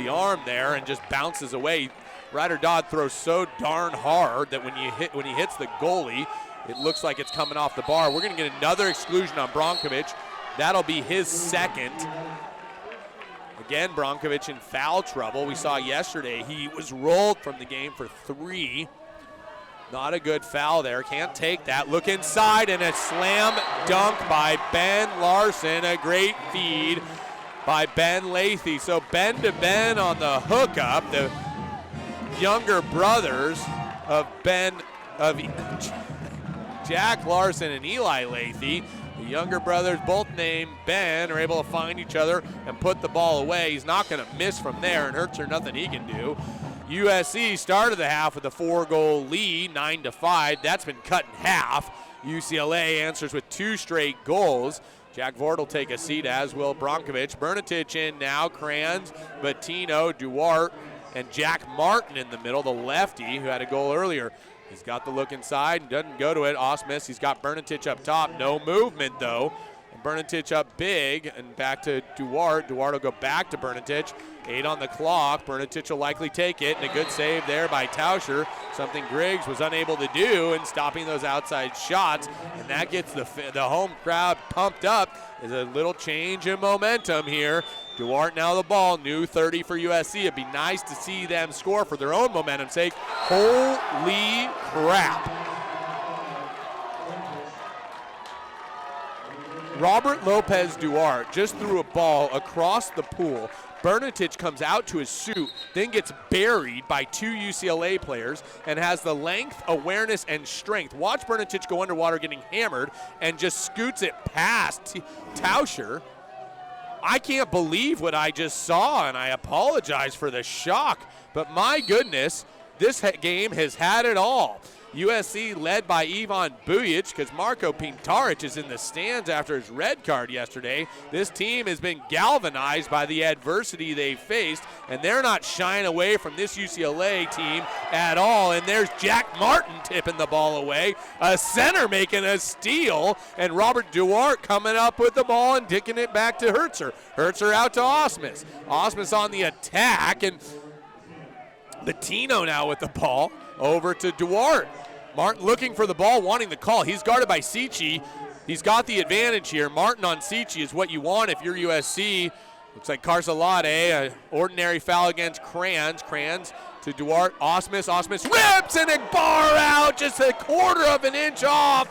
arm there and just bounces away. Ryder Dodd throws so darn hard that when he hits the goalie, it looks like it's coming off the bar. We're going to get another exclusion on Brankovic. That'll be his second. Again, Brankovic in foul trouble. We saw yesterday he was rolled from the game for 3. Not a good foul there. Can't take that. Look inside, and a slam dunk by Ben Larson. A great feed by Ben Lathy. So Ben to Ben on the hookup. The younger brothers of Jack Larson and Eli Lathy. The younger brothers, both named Ben, are able to find each other and put the ball away. He's not going to miss from there, and Hertzer nothing he can do. USC started the half with a 4-goal lead, 9-5. That's been cut in half. UCLA answers with 2 straight goals. Jack Vort will take a seat, as will Brankovic. Bernatich in now, Kranz, Bettino, Duarte, and Jack Martin in the middle, the lefty who had a goal earlier. He's got the look inside and doesn't go to it. Osmus, he's got Bernatich up top. No movement, though. And Bernatich up big and back to Duarte. Duarte will go back to Bernatich. 8 on the clock. Bernatich will likely take it, and a good save there by Tauscher, something Griggs was unable to do in stopping those outside shots, and that gets the home crowd pumped up. There's a little change in momentum here. Duarte now the ball, new 30 for USC. It'd be nice to see them score for their own momentum's sake. Holy crap. Robert Lopez Duarte just threw a ball across the pool. Bernatich comes out to his suit, then gets buried by 2 UCLA players and has the length, awareness, and strength. Watch Bernatich go underwater getting hammered and just scoots it past Tauscher. I can't believe what I just saw, and I apologize for the shock. But my goodness, this game has had it all. USC led by Ivan Bujic because Marko Pintaric is in the stands after his red card yesterday. This team has been galvanized by the adversity they faced, and they're not shying away from this UCLA team at all. And there's Jack Martin tipping the ball away, a center making a steal, and Robert Duarte coming up with the ball and dicking it back to Hertzer. Hertzer out to Osmus. Osmus on the attack, and Bettino now with the ball over to Duarte. Martin looking for the ball, wanting the call. He's guarded by Cici. He's got the advantage here. Martin on Cici is what you want if you're USC. Looks like Carzalate, an ordinary foul against Kranz. Kranz to Duarte. Osmus rips, and a bar out, just a quarter of an inch off.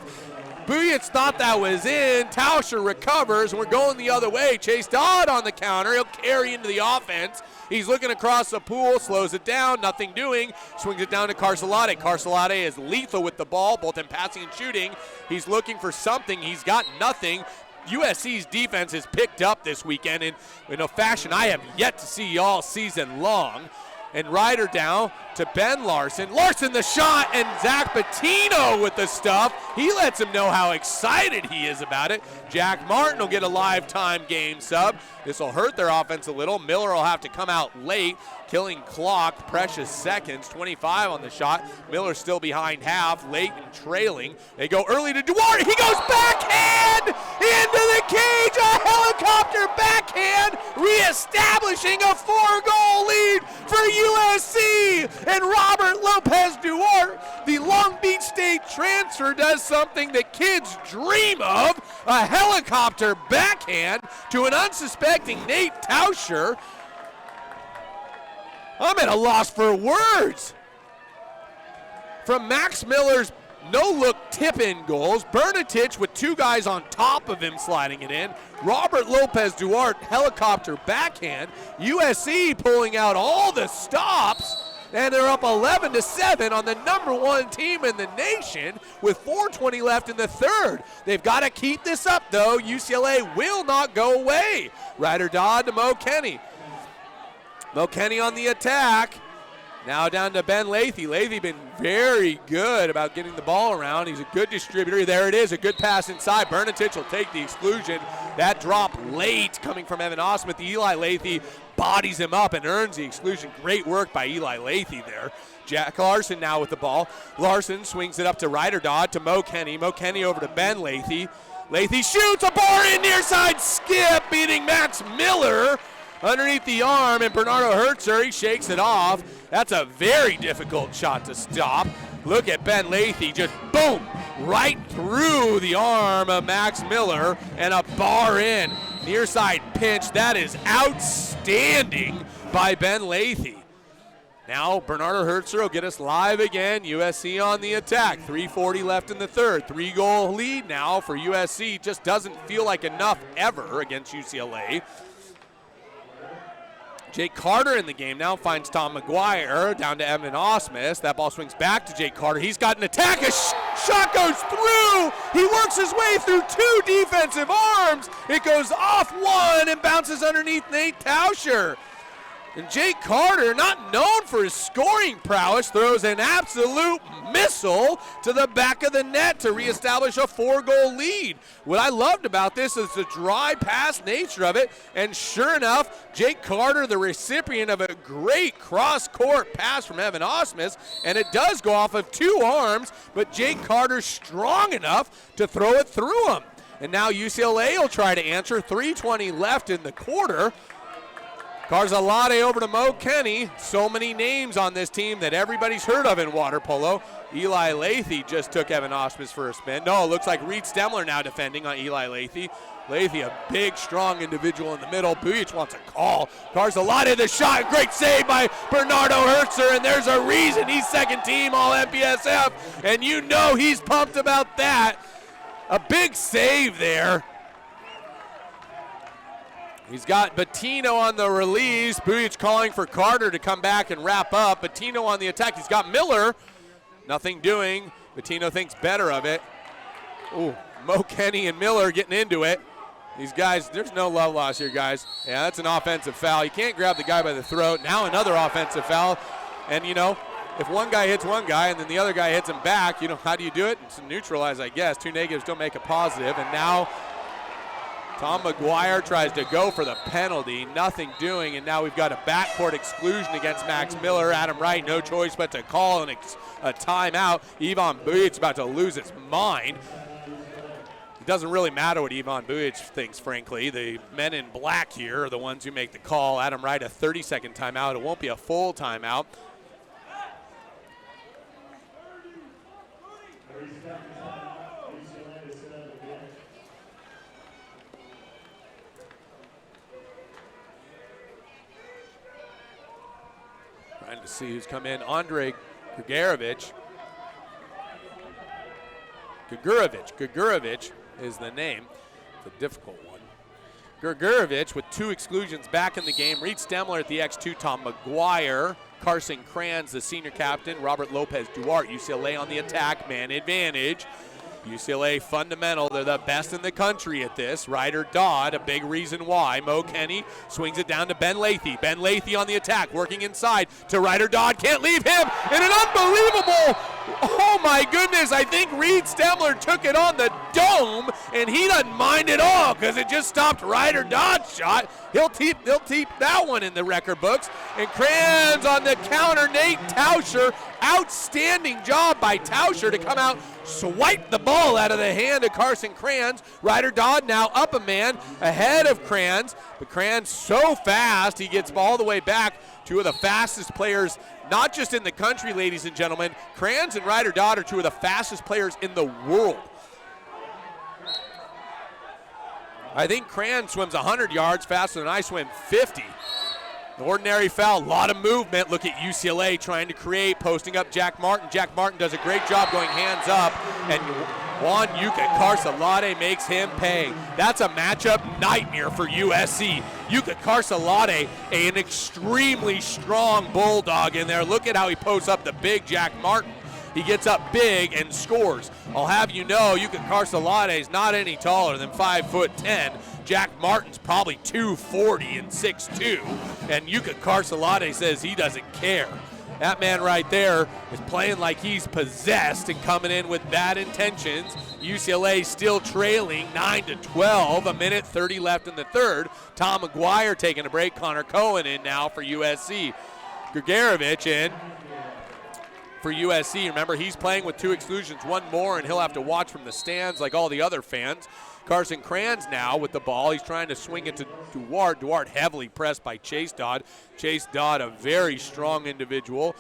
Bujic thought that was in. Tauscher recovers, and we're going the other way. Chase Dodd on the counter. He'll carry into the offense. He's looking across the pool, slows it down, nothing doing, swings it down to Carzalate. Carzalate is lethal with the ball, both in passing and shooting. He's looking for something. He's got nothing. USC's defense has picked up this weekend in a fashion I have yet to see all season long. And Ryder down to Ben Larson. Larson the shot, and Zach Bettino with the stuff. He lets him know how excited he is about it. Jack Martin will get a lifetime game sub. This will hurt their offense a little. Miller will have to come out late, killing clock, precious seconds. 25 on the shot. Miller still behind half, late and trailing. They go early to Duarte. He goes backhand into the cage. A helicopter backhand, reestablishing a 4-goal lead for USC. And Robert Lopez Duarte, the Long Beach State transfer, does something that kids dream of. A helicopter backhand to an unsuspecting Nate Tauscher. I'm at a loss for words. From Max Miller's no-look tip-in goals, Bernatich with two guys on top of him sliding it in. Robert Lopez Duarte, helicopter backhand. USC pulling out all the stops, and they're up 11-7 on the #1 team in the nation with 4:20 left in the third. They've got to keep this up, though. UCLA will not go away. Ryder Dodd to Mo Kenny. Mo Kenny on the attack. Now down to Ben Lathy. Lathy been very good about getting the ball around. He's a good distributor. There it is, a good pass inside. Bernatich will take the exclusion. That drop late coming from Evan Osmuth. Eli Lathy bodies him up and earns the exclusion. Great work by Eli Lathy there. Jack Larson now with the ball. Larson swings it up to Ryder Dodd to Mo Kenny. Mo Kenny over to Ben Lathy. Lathy shoots a bar in near side skip, beating Max Miller underneath the arm, and Bernardo Hertzer, he shakes it off. That's a very difficult shot to stop. Look at Ben Lathy, just boom, right through the arm of Max Miller, and a bar in. Near side pinch, that is outstanding by Ben Lathy. Now Bernardo Hertzer will get us live again. USC on the attack. 3:40 left in the third. 3-goal lead now for USC. Just doesn't feel like enough ever against UCLA. Jake Carter in the game now finds Tom McGuire down to Evan Osmus. That ball swings back to Jake Carter. He's got an attack. A shot goes through. He works his way through two defensive arms. It goes off one and bounces underneath Nate Tauscher. And Jake Carter, not known for his scoring prowess, throws an absolute missile to the back of the net to reestablish a 4-goal lead. What I loved about this is the dry pass nature of it, and sure enough, Jake Carter, the recipient of a great cross-court pass from Evan Osmus, and it does go off of two arms, but Jake Carter's strong enough to throw it through him. And now UCLA will try to answer. 3:20 left in the quarter. Carzalate over to Mo Kenny. So many names on this team that everybody's heard of in water polo. Eli Lathy just took Evan Osmus for a spin. No, it looks like Reed Stemler now defending on Eli Lathy. Lathy, a big, strong individual in the middle. Bujic wants a call. Carzalate the shot. Great save by Bernardo Hertzer, and there's a reason he's second team all MPSF, and you know he's pumped about that. A big save there. He's got Bettino on the release. Bujic calling for Carter to come back and wrap up. Bettino on the attack. He's got Miller. Nothing doing. Bettino thinks better of it. Ooh, Mo Kenny and Miller getting into it. These guys, there's no love lost here, guys. Yeah, that's an offensive foul. You can't grab the guy by the throat. Now another offensive foul. And, you know, if one guy hits one guy and then the other guy hits him back, how do you do it? It's neutralize, I guess. Two negatives don't make a positive, and now Tom McGuire tries to go for the penalty, nothing doing, and now we've got a backcourt exclusion against Max Miller. Adam Wright, no choice but to call a timeout. Ivan Bujic about to lose his mind. It doesn't really matter what Ivan Bujic thinks, frankly. The men in black here are the ones who make the call. Adam Wright, a 30-second timeout. It won't be a full timeout. Trying to see who's come in. Andre Gugurovic. Gugurovic is the name. It's a difficult one. Gugurovic with 2 exclusions back in the game. Reed Stemler at the X2. Tom McGuire. Carson Kranz, the senior captain. Robert Lopez Duarte. UCLA on the attack. Man advantage. UCLA fundamental. They're the best in the country at this. Ryder Dodd, a big reason why. Mo Kenny swings it down to Ben Lathy. Ben Lathy on the attack, working inside to Ryder Dodd. Can't leave him in an unbelievable, oh my goodness, I think Reed Stemler took it on the dome, and he doesn't mind at all because it just stopped Ryder Dodd's shot. He'll keep that one in the record books. And Kranz on the counter, Nate Tauscher. Outstanding job by Tauscher to come out, swipe the ball out of the hand of Carson Kranz. Ryder Dodd now up a man ahead of Kranz, but Kranz so fast he gets all the way back. Two of the fastest players, not just in the country, ladies and gentlemen. Kranz and Ryder Dodd are two of the fastest players in the world. I think Kranz swims 100 yards faster than I swim 50. An ordinary foul, a lot of movement. Look at UCLA trying to create, posting up Jack Martin. Jack Martin does a great job going hands up, and Juan Yuka Carcelade makes him pay. That's a matchup nightmare for USC. Yuka Carcelade, an extremely strong bulldog in there. Look at how he posts up the big Jack Martin. He gets up big and scores. I'll have you know, Yuka Carcelade is not any taller than 5'10". Jack Martin's probably 240 and 6'2", and Yuka Carcelade says he doesn't care. That man right there is playing like he's possessed and coming in with bad intentions. UCLA still trailing 9-12, a minute 30 left in the third. Tom McGuire taking a break. Connor Cohen in now for USC. Gugurovic in for USC. Remember, he's playing with 2 exclusions, 1 more, and he'll have to watch from the stands like all the other fans. Carson Kranz now with the ball. He's trying to swing it to Duarte. Duarte heavily pressed by Chase Dodd. Chase Dodd, a very strong individual.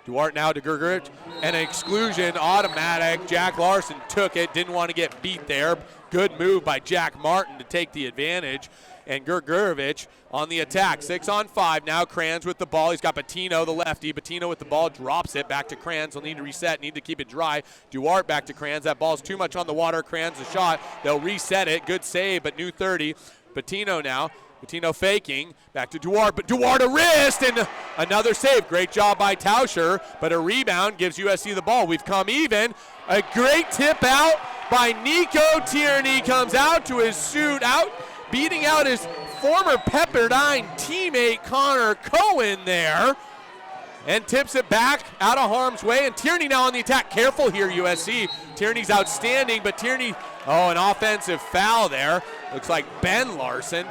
Duarte now to Gugurovic. And an exclusion, automatic. Jack Larson took it. Didn't want to get beat there. Good move by Jack Martin to take the advantage. And Gugurovic on the attack. 6 on 5 now. Kranz with the ball. He's got Patino, the lefty. Patino with the ball, drops it back to Kranz. He'll need to reset, need to keep it dry. Duarte back to Kranz. That ball's too much on the water. Kranz a shot. They'll reset it. Good save, but new 30. Patino now. Patino faking. Back to Duarte, but Duarte a wrist, and another save. Great job by Tauscher, but a rebound gives USC the ball. We've come even. A great tip out by Nico Tierney. Comes out to his suit out, beating out his former Pepperdine teammate Connor Cohen there, and tips it back out of harm's way. And Tierney now on the attack. Careful here, USC. Tierney's outstanding, but Tierney, an offensive foul there. Looks like Ben Larson.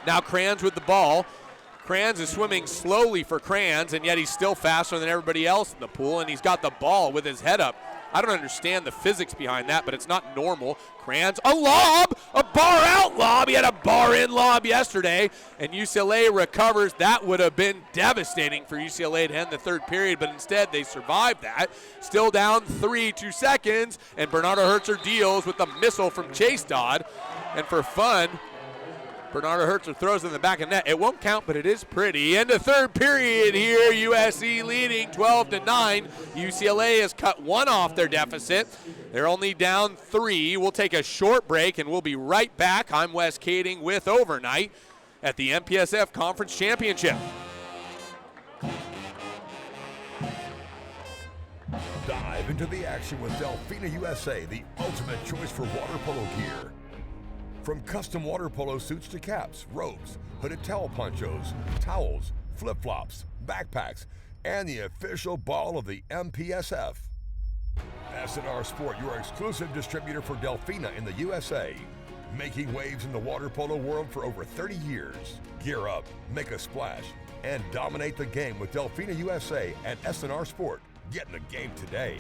Now Kranz with the ball. Kranz is swimming slowly for Kranz, and yet he's still faster than everybody else in the pool, and he's got the ball with his head up. I don't understand the physics behind that, but it's not normal. Kranz, a lob, a bar-out lob. He had a bar-in lob yesterday, and UCLA recovers. That would have been devastating for UCLA to end the third period, but instead they survived that. Still down 3, 2 seconds, and Bernardo Herzer deals with the missile from Chase Dodd. And for fun, Bernardo Herzer throws in the back of net. It won't count, but it is pretty. End of third period here. USC leading 12-9. UCLA has cut 1 off their deficit. They're only down 3. We'll take a short break, and we'll be right back. I'm Wes Kading with Overnight at the MPSF Conference Championship. Dive into the action with Delfina USA, the ultimate choice for water polo gear. From custom water polo suits to caps, robes, hooded towel ponchos, towels, flip-flops, backpacks, and the official ball of the MPSF. SNR Sport, your exclusive distributor for Delfina in the USA. Making waves in the water polo world for over 30 years. Gear up, make a splash, and dominate the game with Delfina USA and SNR Sport. Get in the game today.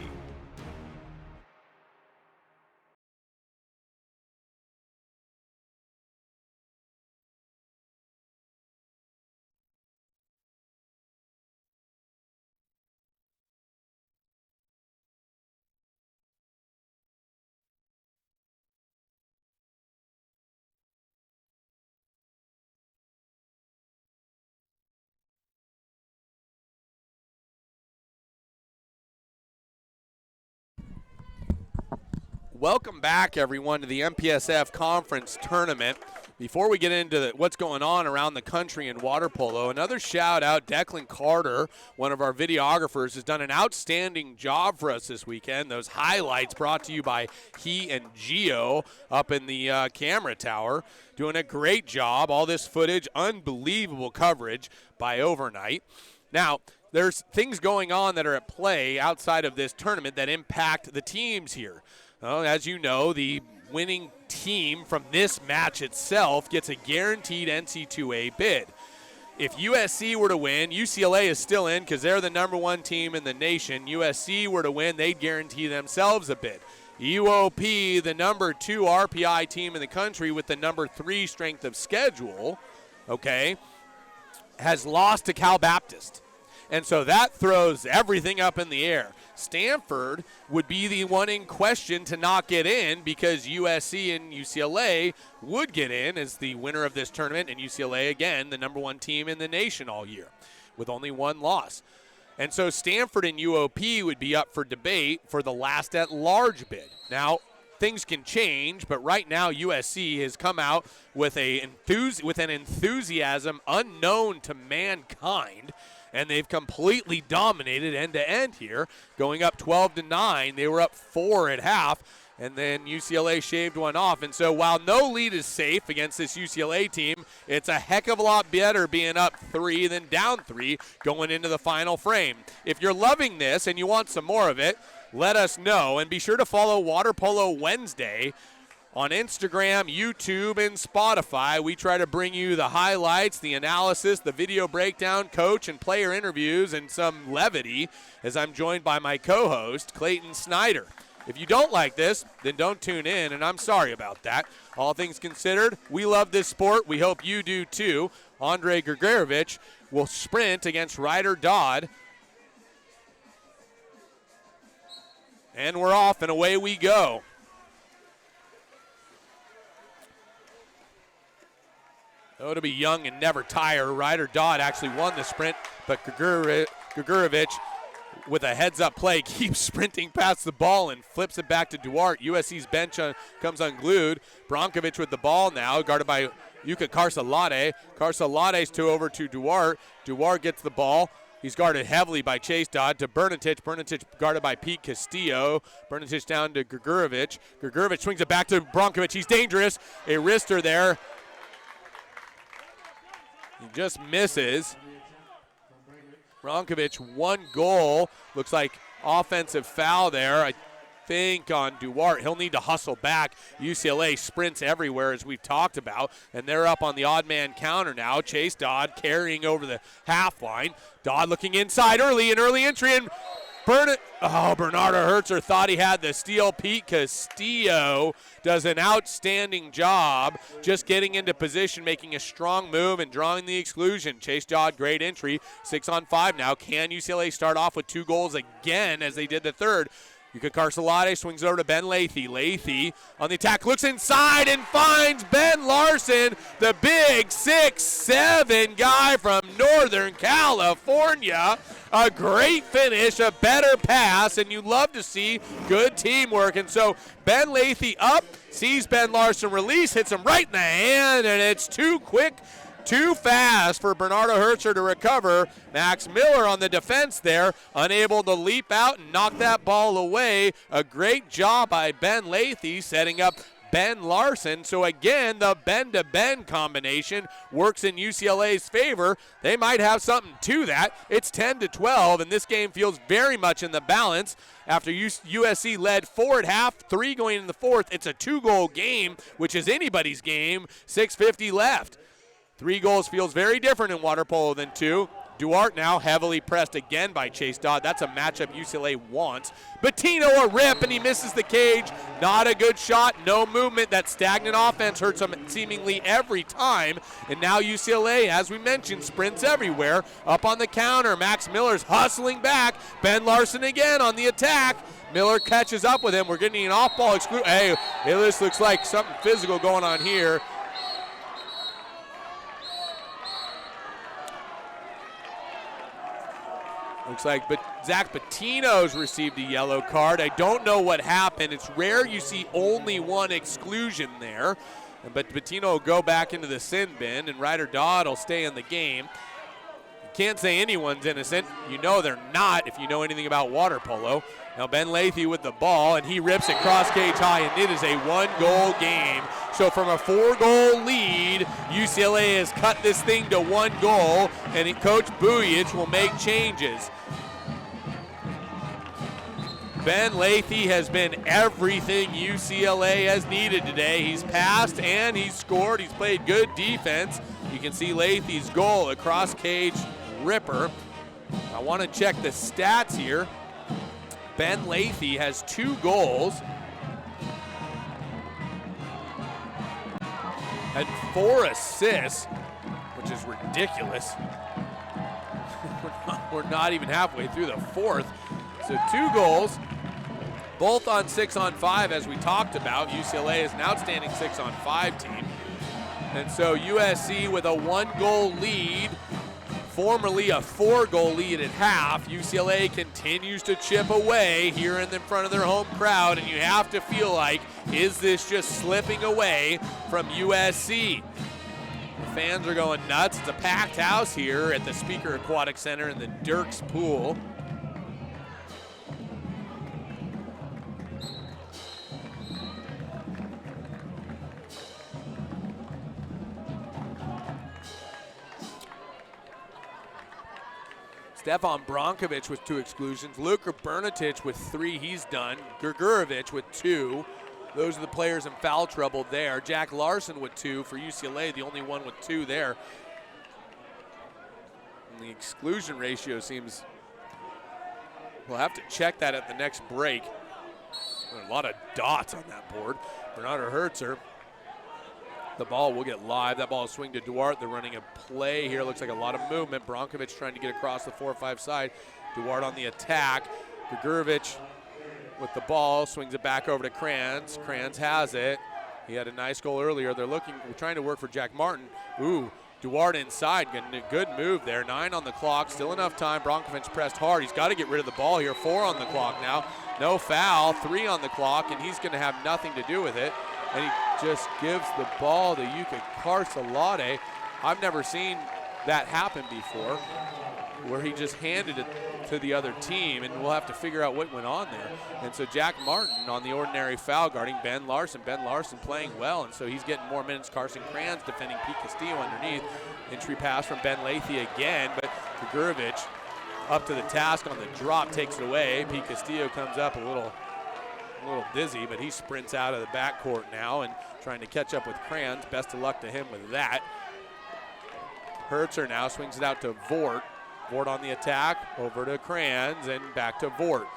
Welcome back, everyone, to the MPSF Conference Tournament. Before we get into what's going on around the country in water polo, another shout-out, Declan Carter, one of our videographers, has done an outstanding job for us this weekend. Those highlights brought to you by he and Gio up in the camera tower, doing a great job. All this footage, unbelievable coverage by Overnight. Now, there's things going on that are at play outside of this tournament that impact the teams here. Well, as you know, the winning team from this match itself gets a guaranteed NC2A bid. If USC were to win, UCLA is still in because they're the #1 team in the nation. USC were to win, they'd guarantee themselves a bid. UOP, the #2 RPI team in the country with the #3 strength of schedule, okay, has lost to Cal Baptist. And so that throws everything up in the air. Stanford would be the one in question to not get in because USC and UCLA would get in as the winner of this tournament, and UCLA, again, the #1 team in the nation all year with only one loss. And so Stanford and UOP would be up for debate for the last at-large bid. Now, things can change, but right now USC has come out with an enthusiasm unknown to mankind, and they've completely dominated end-to-end here, going up 12-9. They were up 4 at half, and then UCLA shaved one off. And so while no lead is safe against this UCLA team, it's a heck of a lot better being up 3 than down 3 going into the final frame. If you're loving this and you want some more of it, let us know. And be sure to follow Water Polo Wednesday on Instagram, YouTube, and Spotify. We try to bring you the highlights, the analysis, the video breakdown, coach and player interviews, and some levity as I'm joined by my co-host, Clayton Snyder. If you don't like this, then don't tune in, and I'm sorry about that. All things considered, we love this sport. We hope you do too. Andre Grigorevich will sprint against Ryder Dodd. And we're off, and away we go. Oh, to be young and never tire. Ryder Dodd actually won the sprint, but Grigorevich, with a heads-up play, keeps sprinting past the ball and flips it back to Duarte. USC's bench comes unglued. Brankovic with the ball now, guarded by Yuka Carcelade. Carcelade's over to Duarte. Duarte gets the ball. He's guarded heavily by Chase Dodd to Bernatich. Bernatich guarded by Pete Castillo. Bernatich down to Grigorevich. Grigorevich swings it back to Brankovic. He's dangerous. A wrister there. He just misses. Brankovic, 1 goal. Looks like offensive foul there, I think, on Duarte. He'll need to hustle back. UCLA sprints everywhere, as we've talked about, and they're up on the odd man counter now. Chase Dodd carrying over the half line. Dodd looking inside early, an early entry, and Bernardo Herzer thought he had the steal. Pete Castillo does an outstanding job just getting into position, making a strong move and drawing the exclusion. Chase Dodd, great entry. 6-on-5 now. Can UCLA start off with 2 goals again as they did the third? Yuka Carcelade swings over to Ben Lathy. Lathy on the attack, looks inside and finds Ben Larson, the big 6'7" guy from Northern California. A great finish, a better pass, and you love to see good teamwork. And so Ben Lathy up, sees Ben Larson release, hits him right in the hand, and it's too quick, too fast for Bernardo Herzer to recover. Max Miller on the defense there, unable to leap out and knock that ball away. A great job by Ben Lathy setting up Ben Larson. So again, the Ben-to-Ben combination works in UCLA's favor. They might have something to that. It's 10-12, and this game feels very much in the balance. After USC led 4 at half, 3 going in the fourth. It's a 2-goal game, which is anybody's game. 6:50 left. 3 goals feels very different in water polo than 2. Duarte now heavily pressed again by Chase Dodd. That's a matchup UCLA wants. Bettino a rip, and he misses the cage. Not a good shot, no movement. That stagnant offense hurts him seemingly every time. And now UCLA, as we mentioned, sprints everywhere. Up on the counter, Max Miller's hustling back. Ben Larson again on the attack. Miller catches up with him. We're getting an off-ball exclusion. Hey, this looks like something physical going on here. Looks like Zach Bettino's received a yellow card. I don't know what happened. It's rare you see only one exclusion there. But Bettino will go back into the sin bin, and Ryder Dodd will stay in the game. You can't say anyone's innocent. You know they're not if you know anything about water polo. Now Ben Lathy with the ball, and he rips it cross cage high, and it is a 1-goal game. So from a 4-goal lead, UCLA has cut this thing to 1 goal, and Coach Bujich will make changes. Ben Lathy has been everything UCLA has needed today. He's passed and he's scored. He's played good defense. You can see Lathy's goal, a cross cage ripper. I want to check the stats here. Ben Lathy has 2 goals and 4 assists, which is ridiculous. We're not even halfway through the fourth. So 2 goals, both on 6-on-5, as we talked about. UCLA is an outstanding 6-on-5 team. And so USC with a 1-goal lead, formerly a 4-goal lead at half. UCLA continues to chip away here in front of their home crowd, and you have to feel like, is this just slipping away from USC? The fans are going nuts. It's a packed house here at the Speaker Aquatic Center in the Dirks Pool. Stefan Brankovic with 2 exclusions. Luka Bernatic with 3, he's done. Grgurevic with 2. Those are the players in foul trouble there. Jack Larson with 2 for UCLA, the only one with 2 there. And the exclusion ratio seems, we'll have to check that at the next break. There are a lot of dots on that board. Bernardo Herzer. The ball will get live. That ball will swing to Duarte. They're running a play here. Looks like a lot of movement. Brankovic trying to get across the 4-5 side. Duarte on the attack. Grgurevic with the ball, swings it back over to Kranz. Kranz has it. He had a nice goal earlier. They're trying to work for Jack Martin. Ooh, Duarte inside, getting a good move there. 9 on the clock, still enough time. Brankovic pressed hard. He's got to get rid of the ball here. 4 on the clock now. No foul, 3 on the clock, and he's going to have nothing to do with it. And he just gives the ball to Yuka Carcelade. I've never seen that happen before, where he just handed it to the other team, and we'll have to figure out what went on there. And so Jack Martin on the ordinary foul guarding Ben Larson. Ben Larson playing well, and so he's getting more minutes. Carson Kranz defending Pete Castillo underneath. Entry pass from Ben Lathy again, but Grgurevic up to the task on the drop, takes it away. Pete Castillo comes up a little dizzy, but he sprints out of the backcourt now and trying to catch up with Kranz. Best of luck to him with that. Herzer now swings it out to Vort. Vort on the attack, over to Kranz, and back to Vort.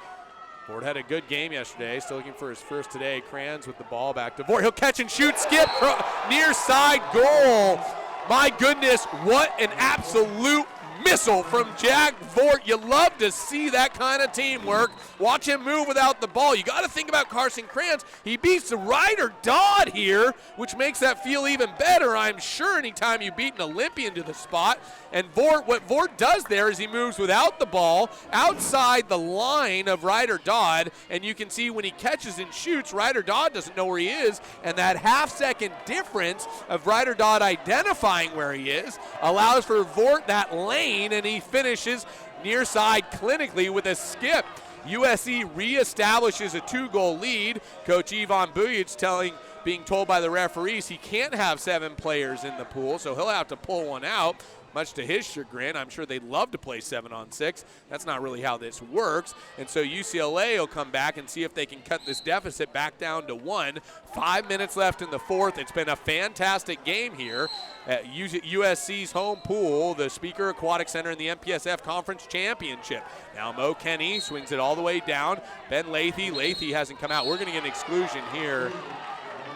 Vort had a good game yesterday, still looking for his first today. Kranz with the ball, back to Vort. He'll catch and shoot, skip, near side goal. My goodness, what an absolute missile from Jack Vort. You love to see that kind of teamwork. Watch him move without the ball. You got to think about Carson Kranz. He beats the Ryder Dodd here, which makes that feel even better, I'm sure, anytime you beat an Olympian to the spot. And what Vort does there is he moves without the ball outside the line of Ryder Dodd, and you can see when he catches and shoots, Ryder Dodd doesn't know where he is, and that half-second difference of Ryder Dodd identifying where he is allows for Vort that lane, and he finishes near side clinically with a skip. USC reestablishes a 2-goal lead. Coach Ivan Bujich telling being told by the referees he can't have 7 players in the pool, so he'll have to pull one out. Much to his chagrin, I'm sure they'd love to play 7-on-6. That's not really how this works. And so UCLA will come back and see if they can cut this deficit back down to 1. 5 minutes left in the fourth. It's been a fantastic game here at USC's home pool, the Speaker Aquatic Center in the MPSF Conference Championship. Now Mo Kenny swings it all the way down. Ben Lathy hasn't come out. We're going to get an exclusion here.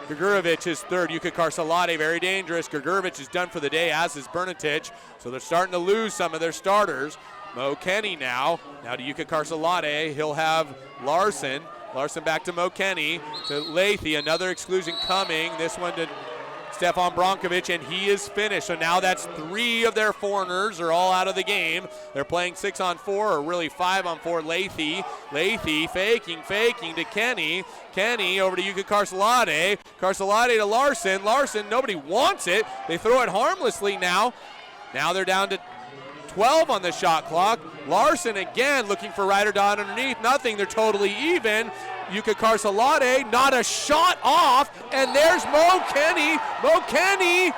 Grgurevic is third. Yuka Karsalade, very dangerous. Grgurevic is done for the day, as is Bernatich. So they're starting to lose some of their starters. Mo Kenny now to Yuka Karsalade. He'll have Larson. Larson back to Mo Kenny, to Lathy. Another exclusion coming. This one to Stefan Brankovic, and he is finished. So now that's 3 of their foreigners are all out of the game. They're playing 6-on-4, or really 5-on-4. Lathy faking to Kenny. Kenny over to Yuka Karsalade. Karsalade to Larson. Larson, nobody wants it. They throw it harmlessly now. Now they're down to 12 on the shot clock. Larson again looking for right or dot underneath. Nothing. They're totally even. Yuka Karsalade, not a shot off, and there's Mo Kenny. Mo Kenny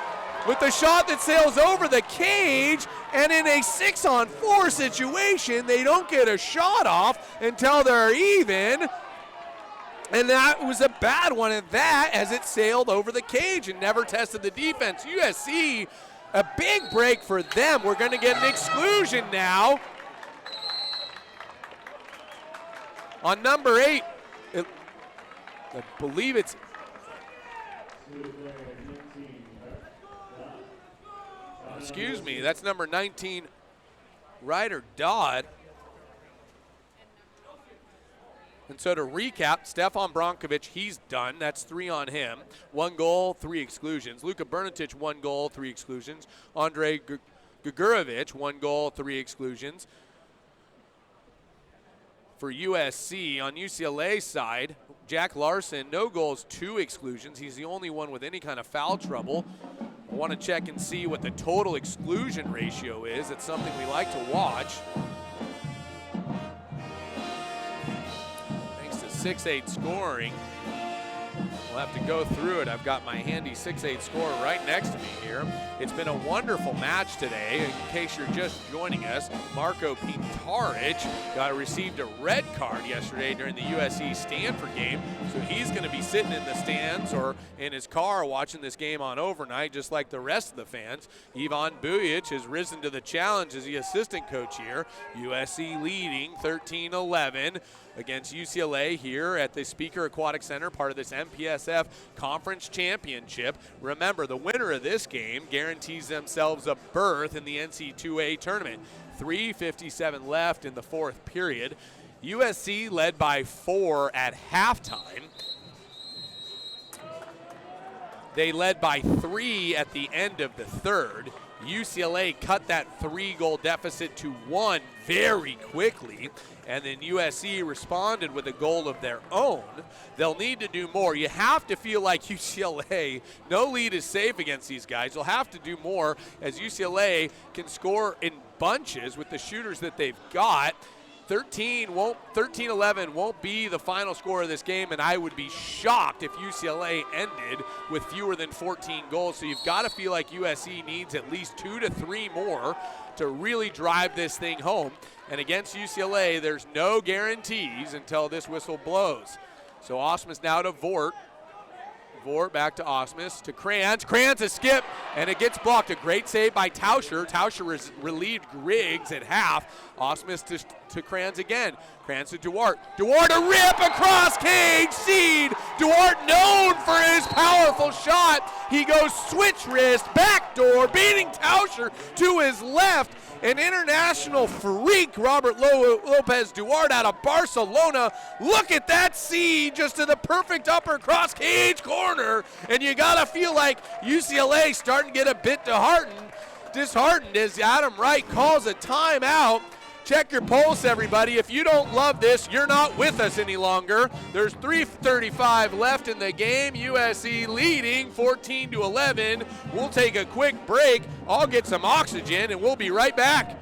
with the shot that sails over the cage, and in a 6-on-4 situation, they don't get a shot off until they're even. And that was a bad one at that, as it sailed over the cage and never tested the defense. USC, a big break for them. We're going to get an exclusion now on number 8. I believe it's excuse me, that's number 19, Ryder Dodd. And so to recap, Stefan Brankovic, he's done. That's 3 on him. 1 goal, 3 exclusions. Luka Bernatich, 1 goal, 3 exclusions. Andre Grgurevic, 1 goal, 3 exclusions. For USC, on UCLA side, Jack Larson, no goals, 2 exclusions. He's the only one with any kind of foul trouble. I want to check and see what the total exclusion ratio is. It's something we like to watch. Thanks to 6-8 scoring. We'll have to go through it. I've got my handy 6-8 score right next to me here. It's been a wonderful match today. In case you're just joining us, Marko Pintaric received a red card yesterday during the USC Stanford game, so he's going to be sitting in the stands or in his car watching this game on overnight, just like the rest of the fans. Ivan Bujic has risen to the challenge as the assistant coach here. USC leading 13-11 against UCLA here at the Speaker Aquatic Center, part of this MPSF Conference Championship. Remember, the winner of this game guarantees themselves a berth in the NC2A tournament. 3:57 left in the fourth period. USC led by 4 at halftime. They led by 3 at the end of the third. UCLA cut that 3-goal deficit to 1 very quickly, and then USC responded with a goal of their own. They'll need to do more. You have to feel like UCLA, no lead is safe against these guys. They'll have to do more as UCLA can score in bunches with the shooters that they've got. 13-11 won't be the final score of this game, and I would be shocked if UCLA ended with fewer than 14 goals. So you've got to feel like USC needs at least 2 to 3 more to really drive this thing home. And against UCLA, there's no guarantees until this whistle blows. So Osmus now to Vort. Vort back to Osmus, to Kranz. Kranz a skip, and it gets blocked. A great save by Tauscher. Tauscher relieved Griggs at half. Osmus to Kranz again. Kranz to Duarte. Duarte a rip across cage. Seed. Duarte known for his powerful shot. He goes switch wrist, backdoor, beating Tauscher to his left. An international freak, Robert Lopez Duarte out of Barcelona. Look at that seed, just to the perfect upper cross cage corner. And you gotta feel like UCLA starting to get a bit disheartened as Adam Wright calls a timeout. Check your pulse, everybody. If you don't love this, you're not with us any longer. There's 3:35 left in the game. USC leading 14-11. We'll take a quick break. I'll get some oxygen, and we'll be right back.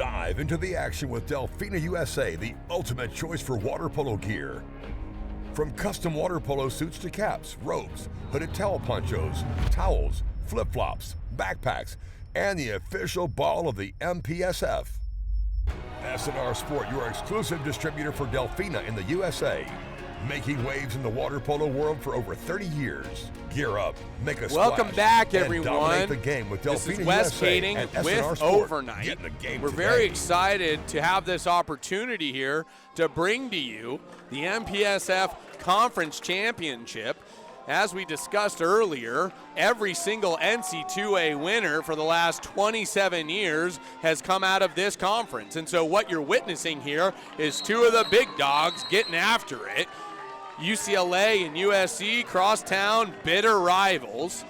Dive into the action with Delfina USA, the ultimate choice for water polo gear. From custom water polo suits to caps, ropes, hooded towel ponchos, towels, flip-flops, backpacks, and the official ball of the MPSF. S&R Sport, your exclusive distributor for Delfina in the USA. Making waves in the water polo world for over 30 years. Gear up, make a splash. Welcome back, and everyone. dominate the game with This Delfina is Wes USA Kading and with S&R Sport. Overnight. Get in the game We're today. very excited to have this opportunity here to bring to you the MPSF Conference Championship. As we discussed earlier, every single NC2A winner for the last 27 years has come out of this conference. And so what you're witnessing here is two of the big dogs getting after it. UCLA and USC, crosstown, bitter rivals.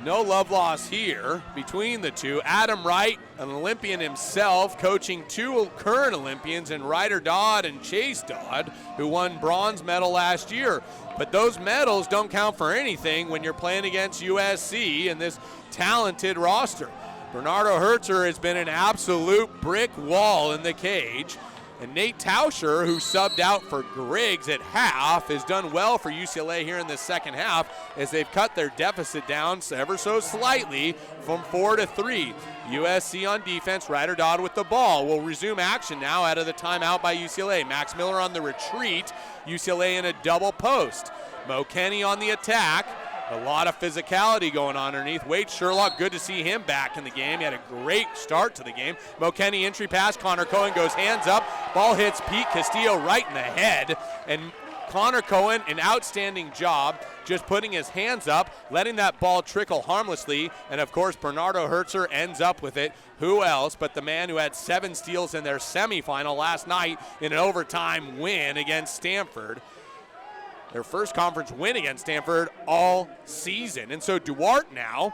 No love lost here between the two. Adam Wright, an Olympian himself, coaching two current Olympians in Ryder Dodd and Chase Dodd, who won bronze medal last year. But those medals don't count for anything when you're playing against USC and this talented roster. Bernardo Herzer has been an absolute brick wall in the cage. And Nate Tauscher, who subbed out for Griggs at half, has done well for UCLA here in the second half as they've cut their deficit down ever so slightly from 4 to 3. USC on defense, Ryder Dodd with the ball. Will resume action now out of the timeout by UCLA. Max Miller on the retreat, UCLA in a double post. Mo Kenny on the attack. A lot of physicality going on underneath. Wade Sherlock, good to see him back in the game. He had a great start to the game. Mo Kenny entry pass. Connor Cohen goes hands up. Ball hits Pete Castillo right in the head. And Connor Cohen, an outstanding job just putting his hands up, letting that ball trickle harmlessly. And of course, Bernardo Herzer ends up with it. Who else but the man who had 7 steals in their semifinal last night in an overtime win against Stanford. Their first conference win against Stanford all season. And so Duarte now,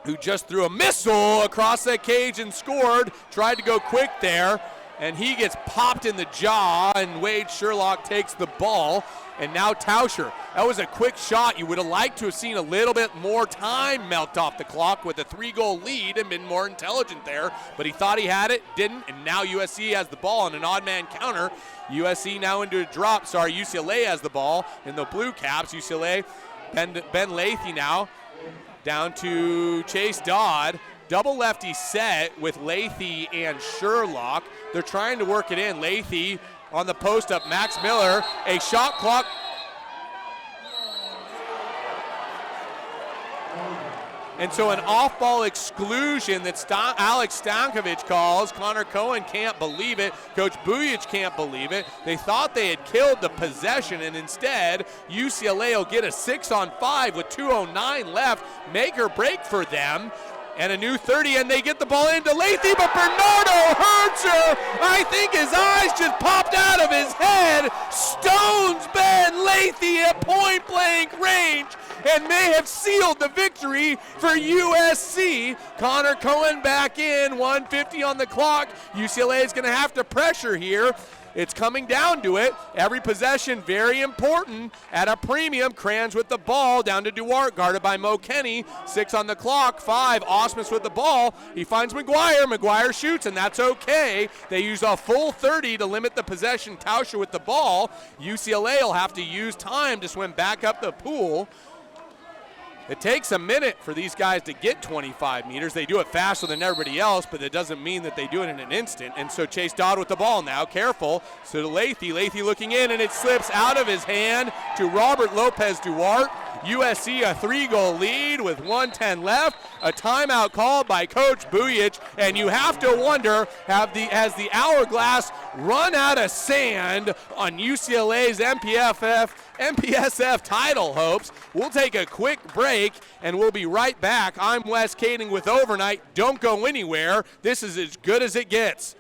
who just threw a missile across that cage and scored, tried to go quick there, and he gets popped in the jaw, and Wade Sherlock takes the ball. And now Tauscher. That was a quick shot. You would have liked to have seen a little bit more time melt off the clock with a 3-goal lead and been more intelligent there. But he thought he had it, didn't, and now USC has the ball on an odd man counter. USC now into a drop. UCLA has the ball in the blue caps. UCLA, Ben Lathy now down to Chase Dodd. Double lefty set with Lathy and Sherlock. They're trying to work it in. Lathy on the post up, Max Miller, a shot clock. And so an off-ball exclusion that Alex Stankovic calls. Connor Cohen can't believe it. Coach Bujic can't believe it. They thought they had killed the possession, and instead UCLA will get a 6-on-5 with 2:09 left. Make or break for them. And a new 30, and they get the ball into Lathy, but Bernardo Herzer, I think his eyes just popped out of his head, stones Ben Lathy at point-blank range, and may have sealed the victory for USC. Connor Cohen back in, 1:50 on the clock. UCLA is going to have to pressure here. It's coming down to it. Every possession very important at a premium. Kranz with the ball down to Duarte, guarded by Mo Kenny. 6 on the clock, 5. Osmus with the ball. He finds McGuire. McGuire shoots, and that's okay. They use a full 30 to limit the possession. Tauscher with the ball. UCLA will have to use time to swim back up the pool. It takes a minute for these guys to get 25 meters. They do it faster than everybody else, but it doesn't mean that they do it in an instant. And so Chase Dodd with the ball now, careful. So to Lathy looking in, and it slips out of his hand to Robert Lopez Duarte. USC a 3-goal lead with 1:10 left. A timeout called by Coach Bujic, and you have to wonder, has the hourglass run out of sand on UCLA's MPSF title hopes? We'll take a quick break, and we'll be right back. I'm Wes Kading with Overnight. Don't go anywhere. This is as good as it gets.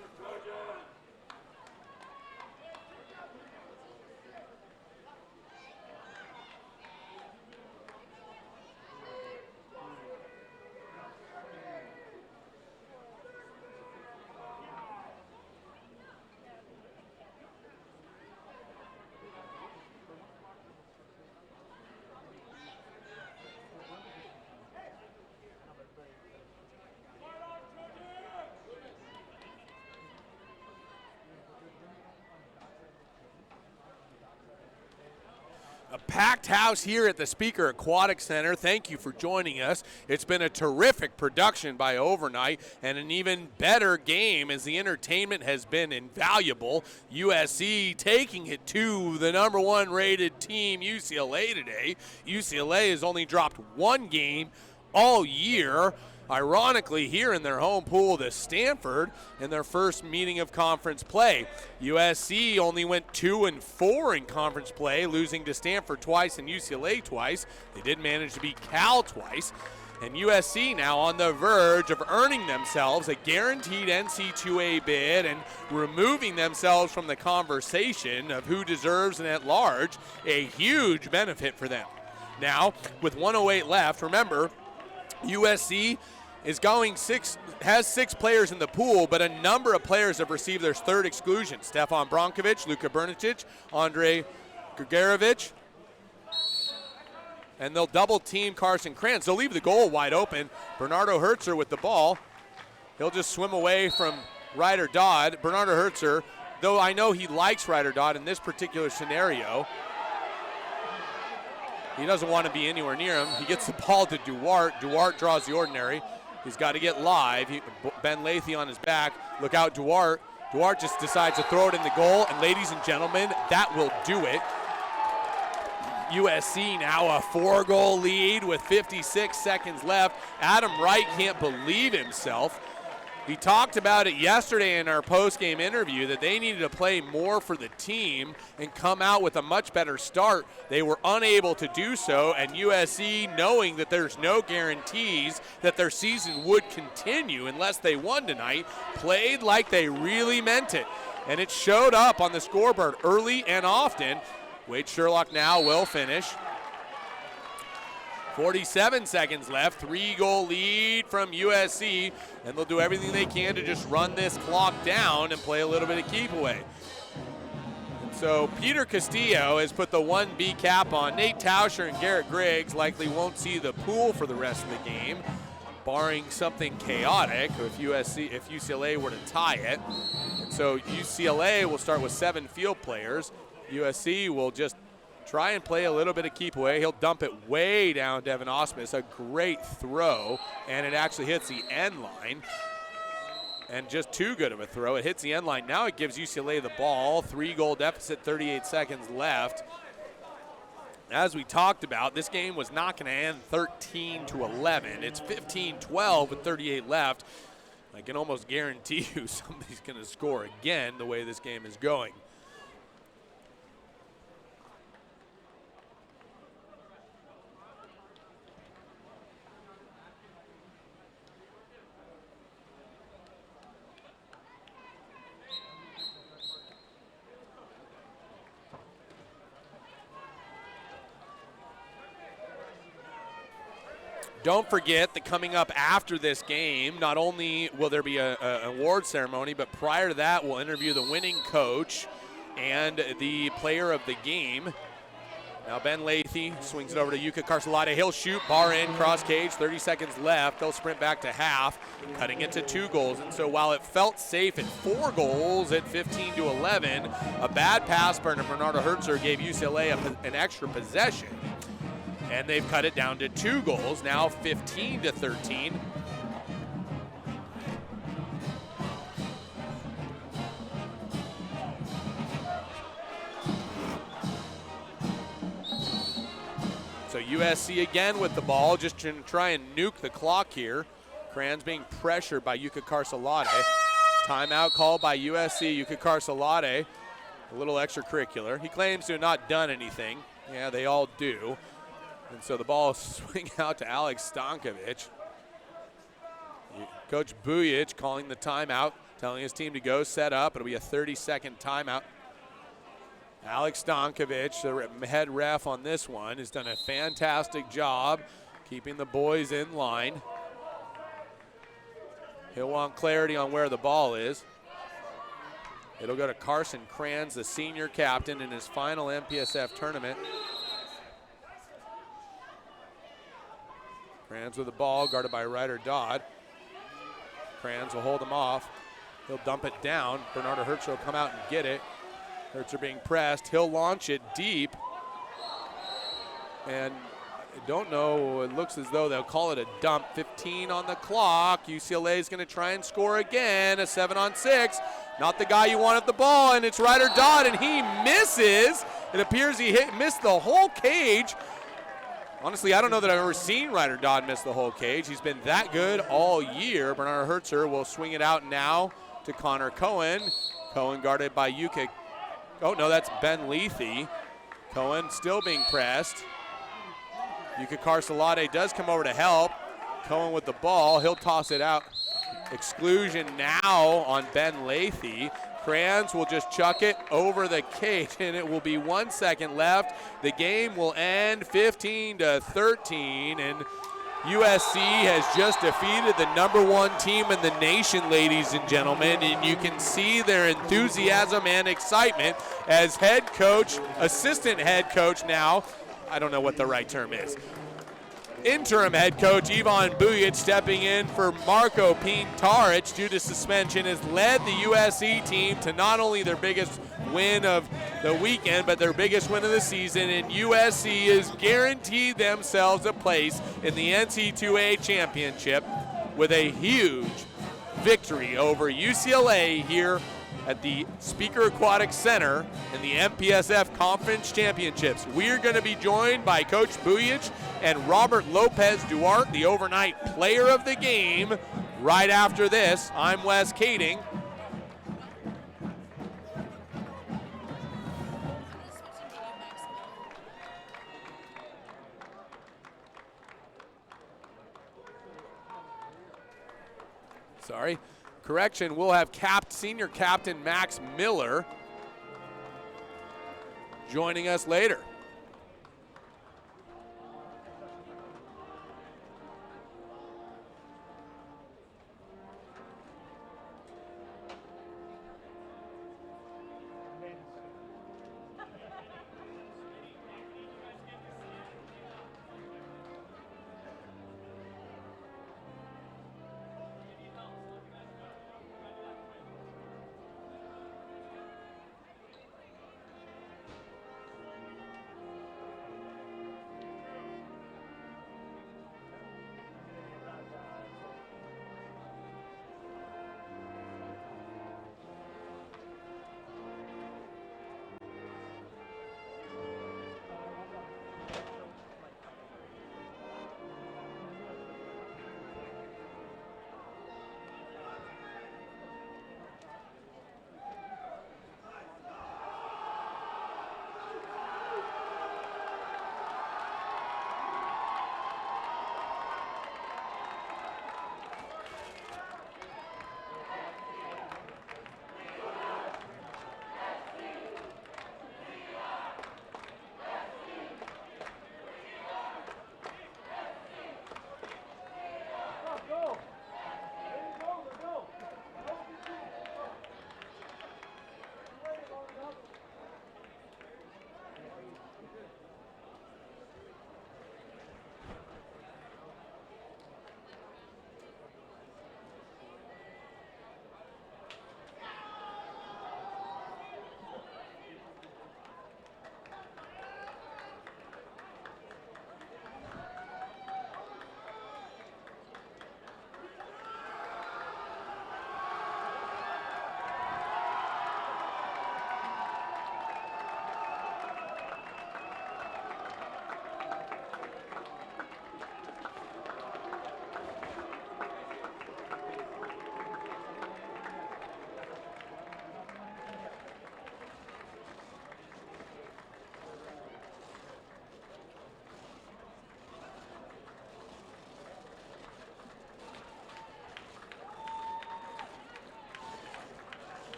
A packed house here at the Speaker Aquatic Center. Thank you for joining us. It's been a terrific production by Overnight and an even better game as the entertainment has been invaluable. USC taking it to the #1 rated team, UCLA, today. UCLA has only dropped one game all year. Ironically, here in their home pool to Stanford in their first meeting of conference play. USC only went 2-4 in conference play, losing to Stanford twice and UCLA twice. They did manage to beat Cal twice. And USC now on the verge of earning themselves a guaranteed NC2A bid and removing themselves from the conversation of who deserves an at-large, a huge benefit for them. Now, with 1:08 left, remember, USC has 6 players in the pool, but a number of players have received their third exclusion. Stefan Brankovic, Luka Brnicic, Andre Grgarevic, and they'll double team Carson Kranz. They'll leave the goal wide open. Bernardo Herzer with the ball. He'll just swim away from Ryder Dodd. Bernardo Herzer, though I know he likes Ryder Dodd in this particular scenario, he doesn't want to be anywhere near him. He gets the ball to Duarte. Duarte draws the ordinary. He's got to get live. Ben Lathy on his back. Look out, Duarte. Duarte just decides to throw it in the goal, and ladies and gentlemen, that will do it. USC now a 4-goal lead with 56 seconds left. Adam Wright can't believe himself. He talked about it yesterday in our post-game interview that they needed to play more for the team and come out with a much better start. They were unable to do so, and USC, knowing that there's no guarantees that their season would continue unless they won tonight, played like they really meant it. And it showed up on the scoreboard early and often. Wade Sherlock now will finish. 47 seconds left, 3-goal lead from USC, and they'll do everything they can to just run this clock down and play a little bit of keep away. And so Peter Castillo has put the 1B cap on. Nate Tauscher and Garrett Griggs likely won't see the pool for the rest of the game, barring something chaotic if UCLA were to tie it. And so UCLA will start with 7 field players. USC will just try and play a little bit of keep away. He'll dump it way down Devin Osmus. A great throw, and it actually hits the end line. And just too good of a throw. It hits the end line. Now it gives UCLA the ball. 3-goal deficit, 38 seconds left. As we talked about, this game was not going to end 13-11. It's 15-12 with 38 left. I can almost guarantee you somebody's going to score again the way this game is going. Don't forget that coming up after this game, not only will there be an award ceremony, but prior to that, we'll interview the winning coach and the player of the game. Now Ben Lathy swings it over to Yuka Carcelade. He'll shoot, bar in, cross cage, 30 seconds left. They'll sprint back to half, cutting it to 2 goals. And so while it felt safe at 4 goals at 15-11, a bad pass by Bernardo Herzer gave UCLA an extra possession. And they've cut it down to 2 goals, now 15-13. So USC again with the ball, just to try and nuke the clock here. Kranz being pressured by Yuka Carcelade. Timeout called by USC. Yuka Carcelade, a little extracurricular. He claims to have not done anything. Yeah, they all do. And so the ball swing out to Alex Stankovic. Coach Bujic calling the timeout, telling his team to go set up. It'll be a 30-second timeout. Alex Stankovic, the head ref on this one, has done a fantastic job keeping the boys in line. He'll want clarity on where the ball is. It'll go to Carson Kranz, the senior captain in his final MPSF tournament. Kranz with the ball, guarded by Ryder Dodd. Kranz will hold him off. He'll dump it down. Bernardo Herzer will come out and get it. Herzer being pressed. He'll launch it deep. And I don't know, it looks as though they'll call it a dump. 15 on the clock. UCLA is going to try and score again, a 7-on-6. Not the guy you want at the ball, and it's Ryder Dodd, and he misses. It appears he missed the whole cage. Honestly, I don't know that I've ever seen Ryder Dodd miss the whole cage. He's been that good all year. Bernard Hertzer will swing it out now to Connor Cohen. Cohen guarded by Yuka. Oh, no, that's Ben Lethe. Cohen still being pressed. Yuka Carcelade does come over to help. Cohen with the ball. He'll toss it out. Exclusion now on Ben Lethe. Kranz will just chuck it over the cage, and it will be 1 second left. The game will end 15-13, and USC has just defeated the #1 team in the nation, ladies and gentlemen, and you can see their enthusiasm and excitement as head coach, assistant head coach now, I don't know what the right term is, interim head coach Ivan Bujic stepping in for Marko Pintaric due to suspension has led the USC team to not only their biggest win of the weekend, but their biggest win of the season, and USC has guaranteed themselves a place in the NC2A championship with a huge victory over UCLA here at the Speaker Aquatic Center in the MPSF Conference Championships. We're going to be joined by Coach Bujic and Robert Lopez Duarte, the overnight player of the game, right after this. I'm Wes Kading. Sorry. Correction, we'll have senior captain Max Miller joining us later.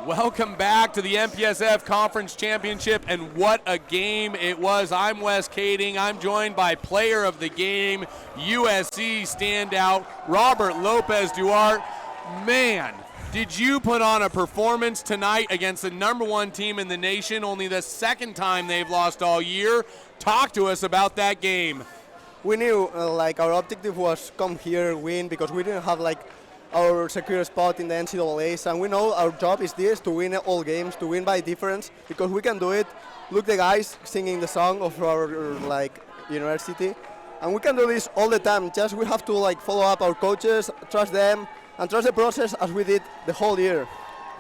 Welcome back to the MPSF Conference Championship, and what a game it was. I'm Wes Kading. I'm joined by player of the game, USC standout, Robert Lopez Duarte. Man, Did you put on a performance tonight against the #1 team in the nation, only the second time they've lost all year? Talk to us about that game. We knew like our objective was come here, win, because we didn't have like our secure spot in the NCAAs, and we know our job is this, to win all games, to win by difference, because we can do it. Look, the guys singing the song of our like university, and we can do this all the time. Just we have to like follow up our coaches, trust them, and trust the process as we did the whole year.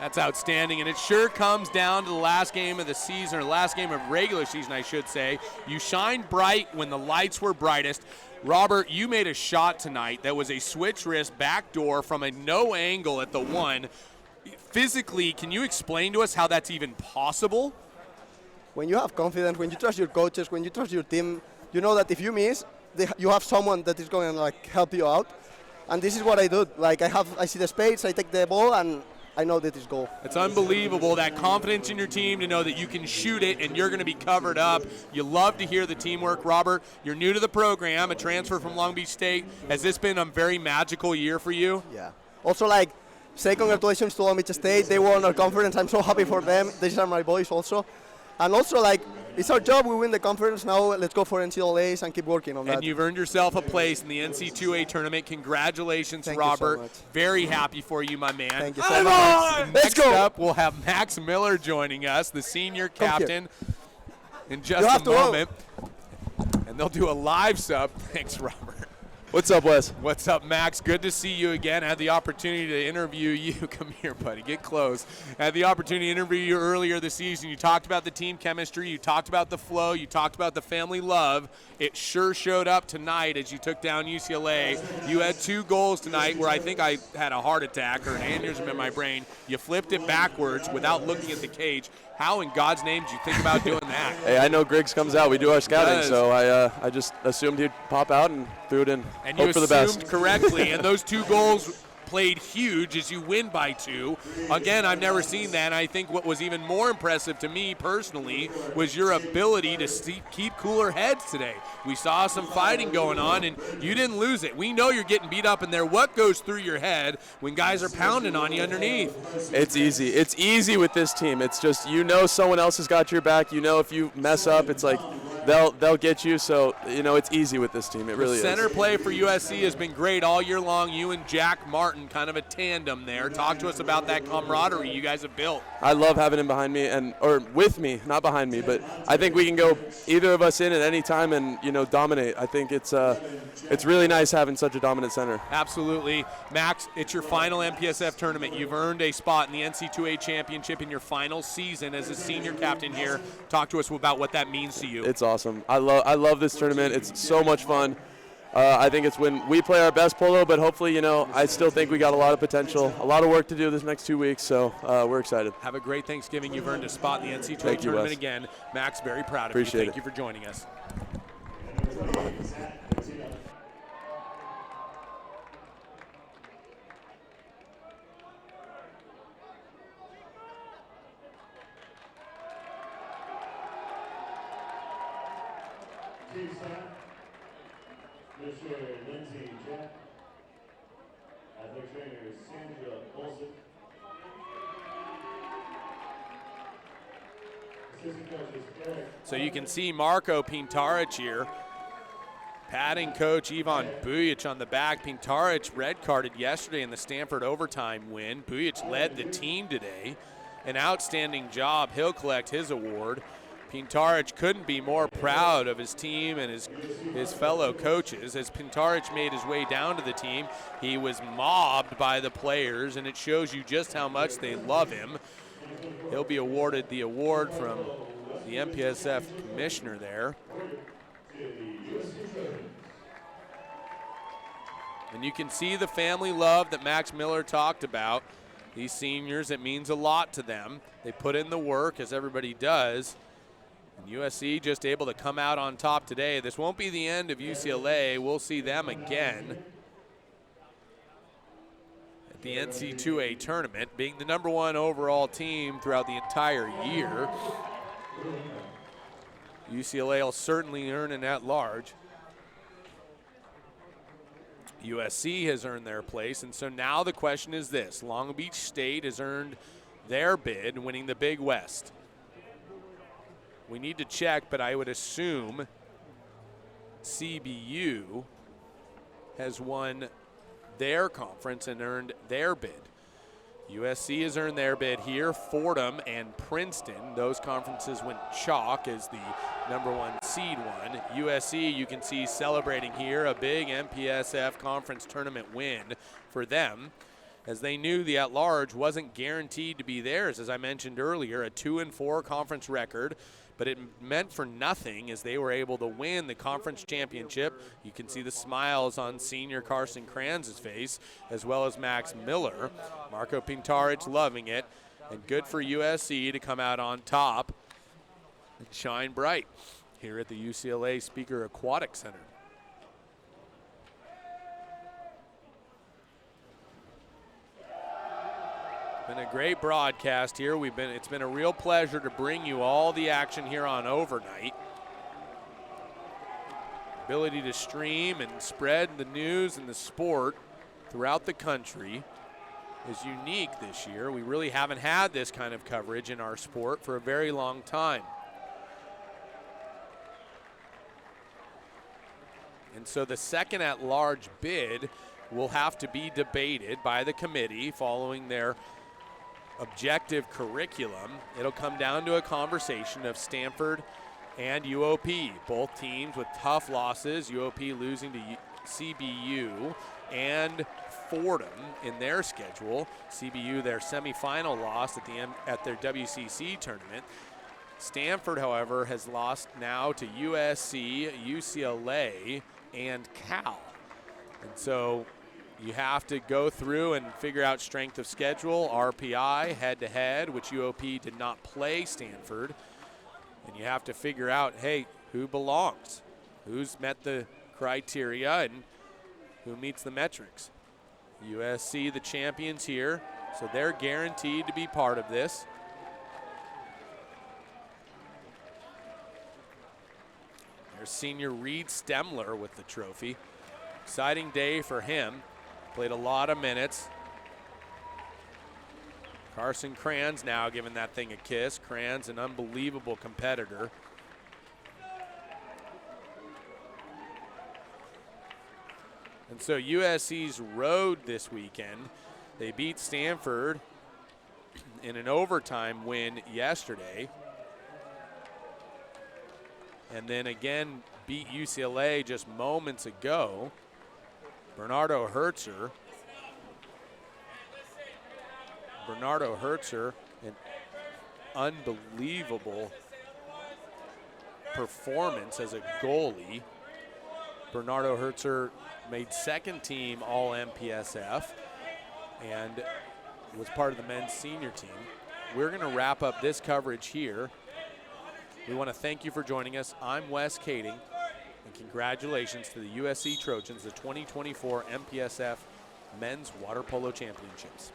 That's outstanding, and it sure comes down to the last game of the season, or last game of regular season, I should say. You shined bright when the lights were brightest. Robert, you made a shot tonight that was a switch wrist backdoor from a no angle at the one. Physically, can you explain to us how that's even possible? When you have confidence, when you trust your coaches, when you trust your team, you know that if you miss, you have someone that is going to like help you out. And this is what I do. Like I see the space, I take the ball, and I know that it's goal. It's unbelievable, that confidence in your team to know that you can shoot it and you're going to be covered up. You love to hear the teamwork. Robert, you're new to the program, a transfer from Long Beach State. Has this been a very magical year for you? Yeah. Also, like, say congratulations to Long Beach State. They won our conference. I'm so happy for them. These are my boys also. And also, like, it's our job. We win the conference. Now let's go for NCAAs and keep working on that. And you've earned yourself a place in the NC2A tournament. Congratulations, Thank Robert. you so much. Very happy for you, my man. Thank you so much. Next up, we'll have Max Miller joining us, the senior captain, in just a moment. And they'll do a live sub. Thanks, Robert. What's up, Wes? What's up, Max? Good to see you again. I had the opportunity to interview you. Come here, buddy. Get close. I had the opportunity to interview you earlier this season. You talked about the team chemistry. You talked about the flow. You talked about the family love. It sure showed up tonight as you took down UCLA. You had 2 goals tonight where I think I had a heart attack or an aneurysm in my brain. You flipped it backwards without looking at the cage. How in God's name did you think about doing that? Hey, I know Griggs comes out. We do our scouting, so I just assumed he'd pop out and threw it in. And Hope you for the best. assumed correctly, and those 2 goals played huge as you win by 2. Again, I've never seen that, and I think what was even more impressive to me personally was your ability to keep cooler heads today. We saw some fighting going on, and you didn't lose it. We know you're getting beat up in there. What goes through your head when guys are pounding on you underneath? It's easy. It's easy with this team. It's just, you know, someone else has got your back. You know, if you mess up, it's like they'll get you. So, you know, it's easy with this team. It really is. Center play for USC has been great all year long. You and Jack Martin, kind of a tandem there. Talk to us about that camaraderie you guys have built. I love having him behind me, or with me, not behind me. But I think we can go either of us in at any time and, you know, dominate. I think it's really nice having such a dominant center. Absolutely. Max, it's your final MPSF tournament. You've earned a spot in the NC2A championship in your final season as a senior captain here. Talk to us about what that means to you. It's awesome. I love this tournament. It's so much fun. I think it's when we play our best polo, but hopefully, you know, I still think we got a lot of potential, a lot of work to do this next 2 weeks, so we're excited. Have a great Thanksgiving. You've earned a spot in the NC2A Thank you, tournament Wes. again. Max, very proud of Appreciate you. Thank it. you for joining us. Team staff, Mr. Lindsay Jack, athletic trainer Sandra Olson, assistant coaches Eric. So you can see Marco Pintaric here. Patting coach Ivan Bujic on the back. Pintaric red carded yesterday in the Stanford overtime win. Bujic led the team today. An outstanding job. He'll collect his award. Pintaric couldn't be more proud of his team and his fellow coaches. As Pintaric made his way down to the team, he was mobbed by the players, and it shows you just how much they love him. He'll be awarded the award from the MPSF commissioner there. And you can see the family love that Max Miller talked about. These seniors, it means a lot to them. They put in the work, as everybody does. And USC just able to come out on top today. This won't be the end of UCLA. We'll see them again at the NC2A tournament, being the #1 overall team throughout the entire year. UCLA will certainly earn an at-large. USC has earned their place, and so now the question is this. Long Beach State has earned their bid, winning the Big West. We need to check, but I would assume CBU has won their conference and earned their bid. USC has earned their bid here. Fordham and Princeton, those conferences went chalk as the #1 seed won. USC, you can see celebrating here a big MPSF conference tournament win for them, as they knew the at-large wasn't guaranteed to be theirs. As I mentioned earlier, a 2-4 conference record, but it meant for nothing as they were able to win the conference championship. You can see the smiles on senior Carson Kranz's face, as well as Max Miller. Marco Pintaric loving it, and good for USC to come out on top and shine bright here at the UCLA Speaker Aquatic Center. Been a great broadcast here. It's been a real pleasure to bring you all the action here on Overnight. Ability to stream and spread the news and the sport throughout the country is unique this year. We really haven't had this kind of coverage in our sport for a very long time. And so the second at-large bid will have to be debated by the committee following their objective curriculum. It'll come down to a conversation of Stanford and UOP, both teams with tough losses. UOP losing to CBU and Fordham in their schedule. CBU their semifinal loss at their WCC tournament. Stanford, however, has lost now to USC, UCLA, and Cal. And so you have to go through and figure out strength of schedule, RPI, head-to-head, which UOP did not play Stanford. And you have to figure out, hey, who belongs? Who's met the criteria and who meets the metrics? USC, the champions here, so they're guaranteed to be part of this. There's senior Reed Stemler with the trophy. Exciting day for him. Played a lot of minutes. Carson Kranz now giving that thing a kiss. Kranz, an unbelievable competitor. And so USC's road this weekend, they beat Stanford in an overtime win yesterday. And then again beat UCLA just moments ago. Bernardo Hertzer, an unbelievable performance as a goalie. Bernardo Hertzer made second team All MPSF and was part of the men's senior team. We're going to wrap up this coverage here. We want to thank you for joining us. I'm Wes Kading. And congratulations to the USC Trojans, the 2024 MPSF Men's Water Polo Championships.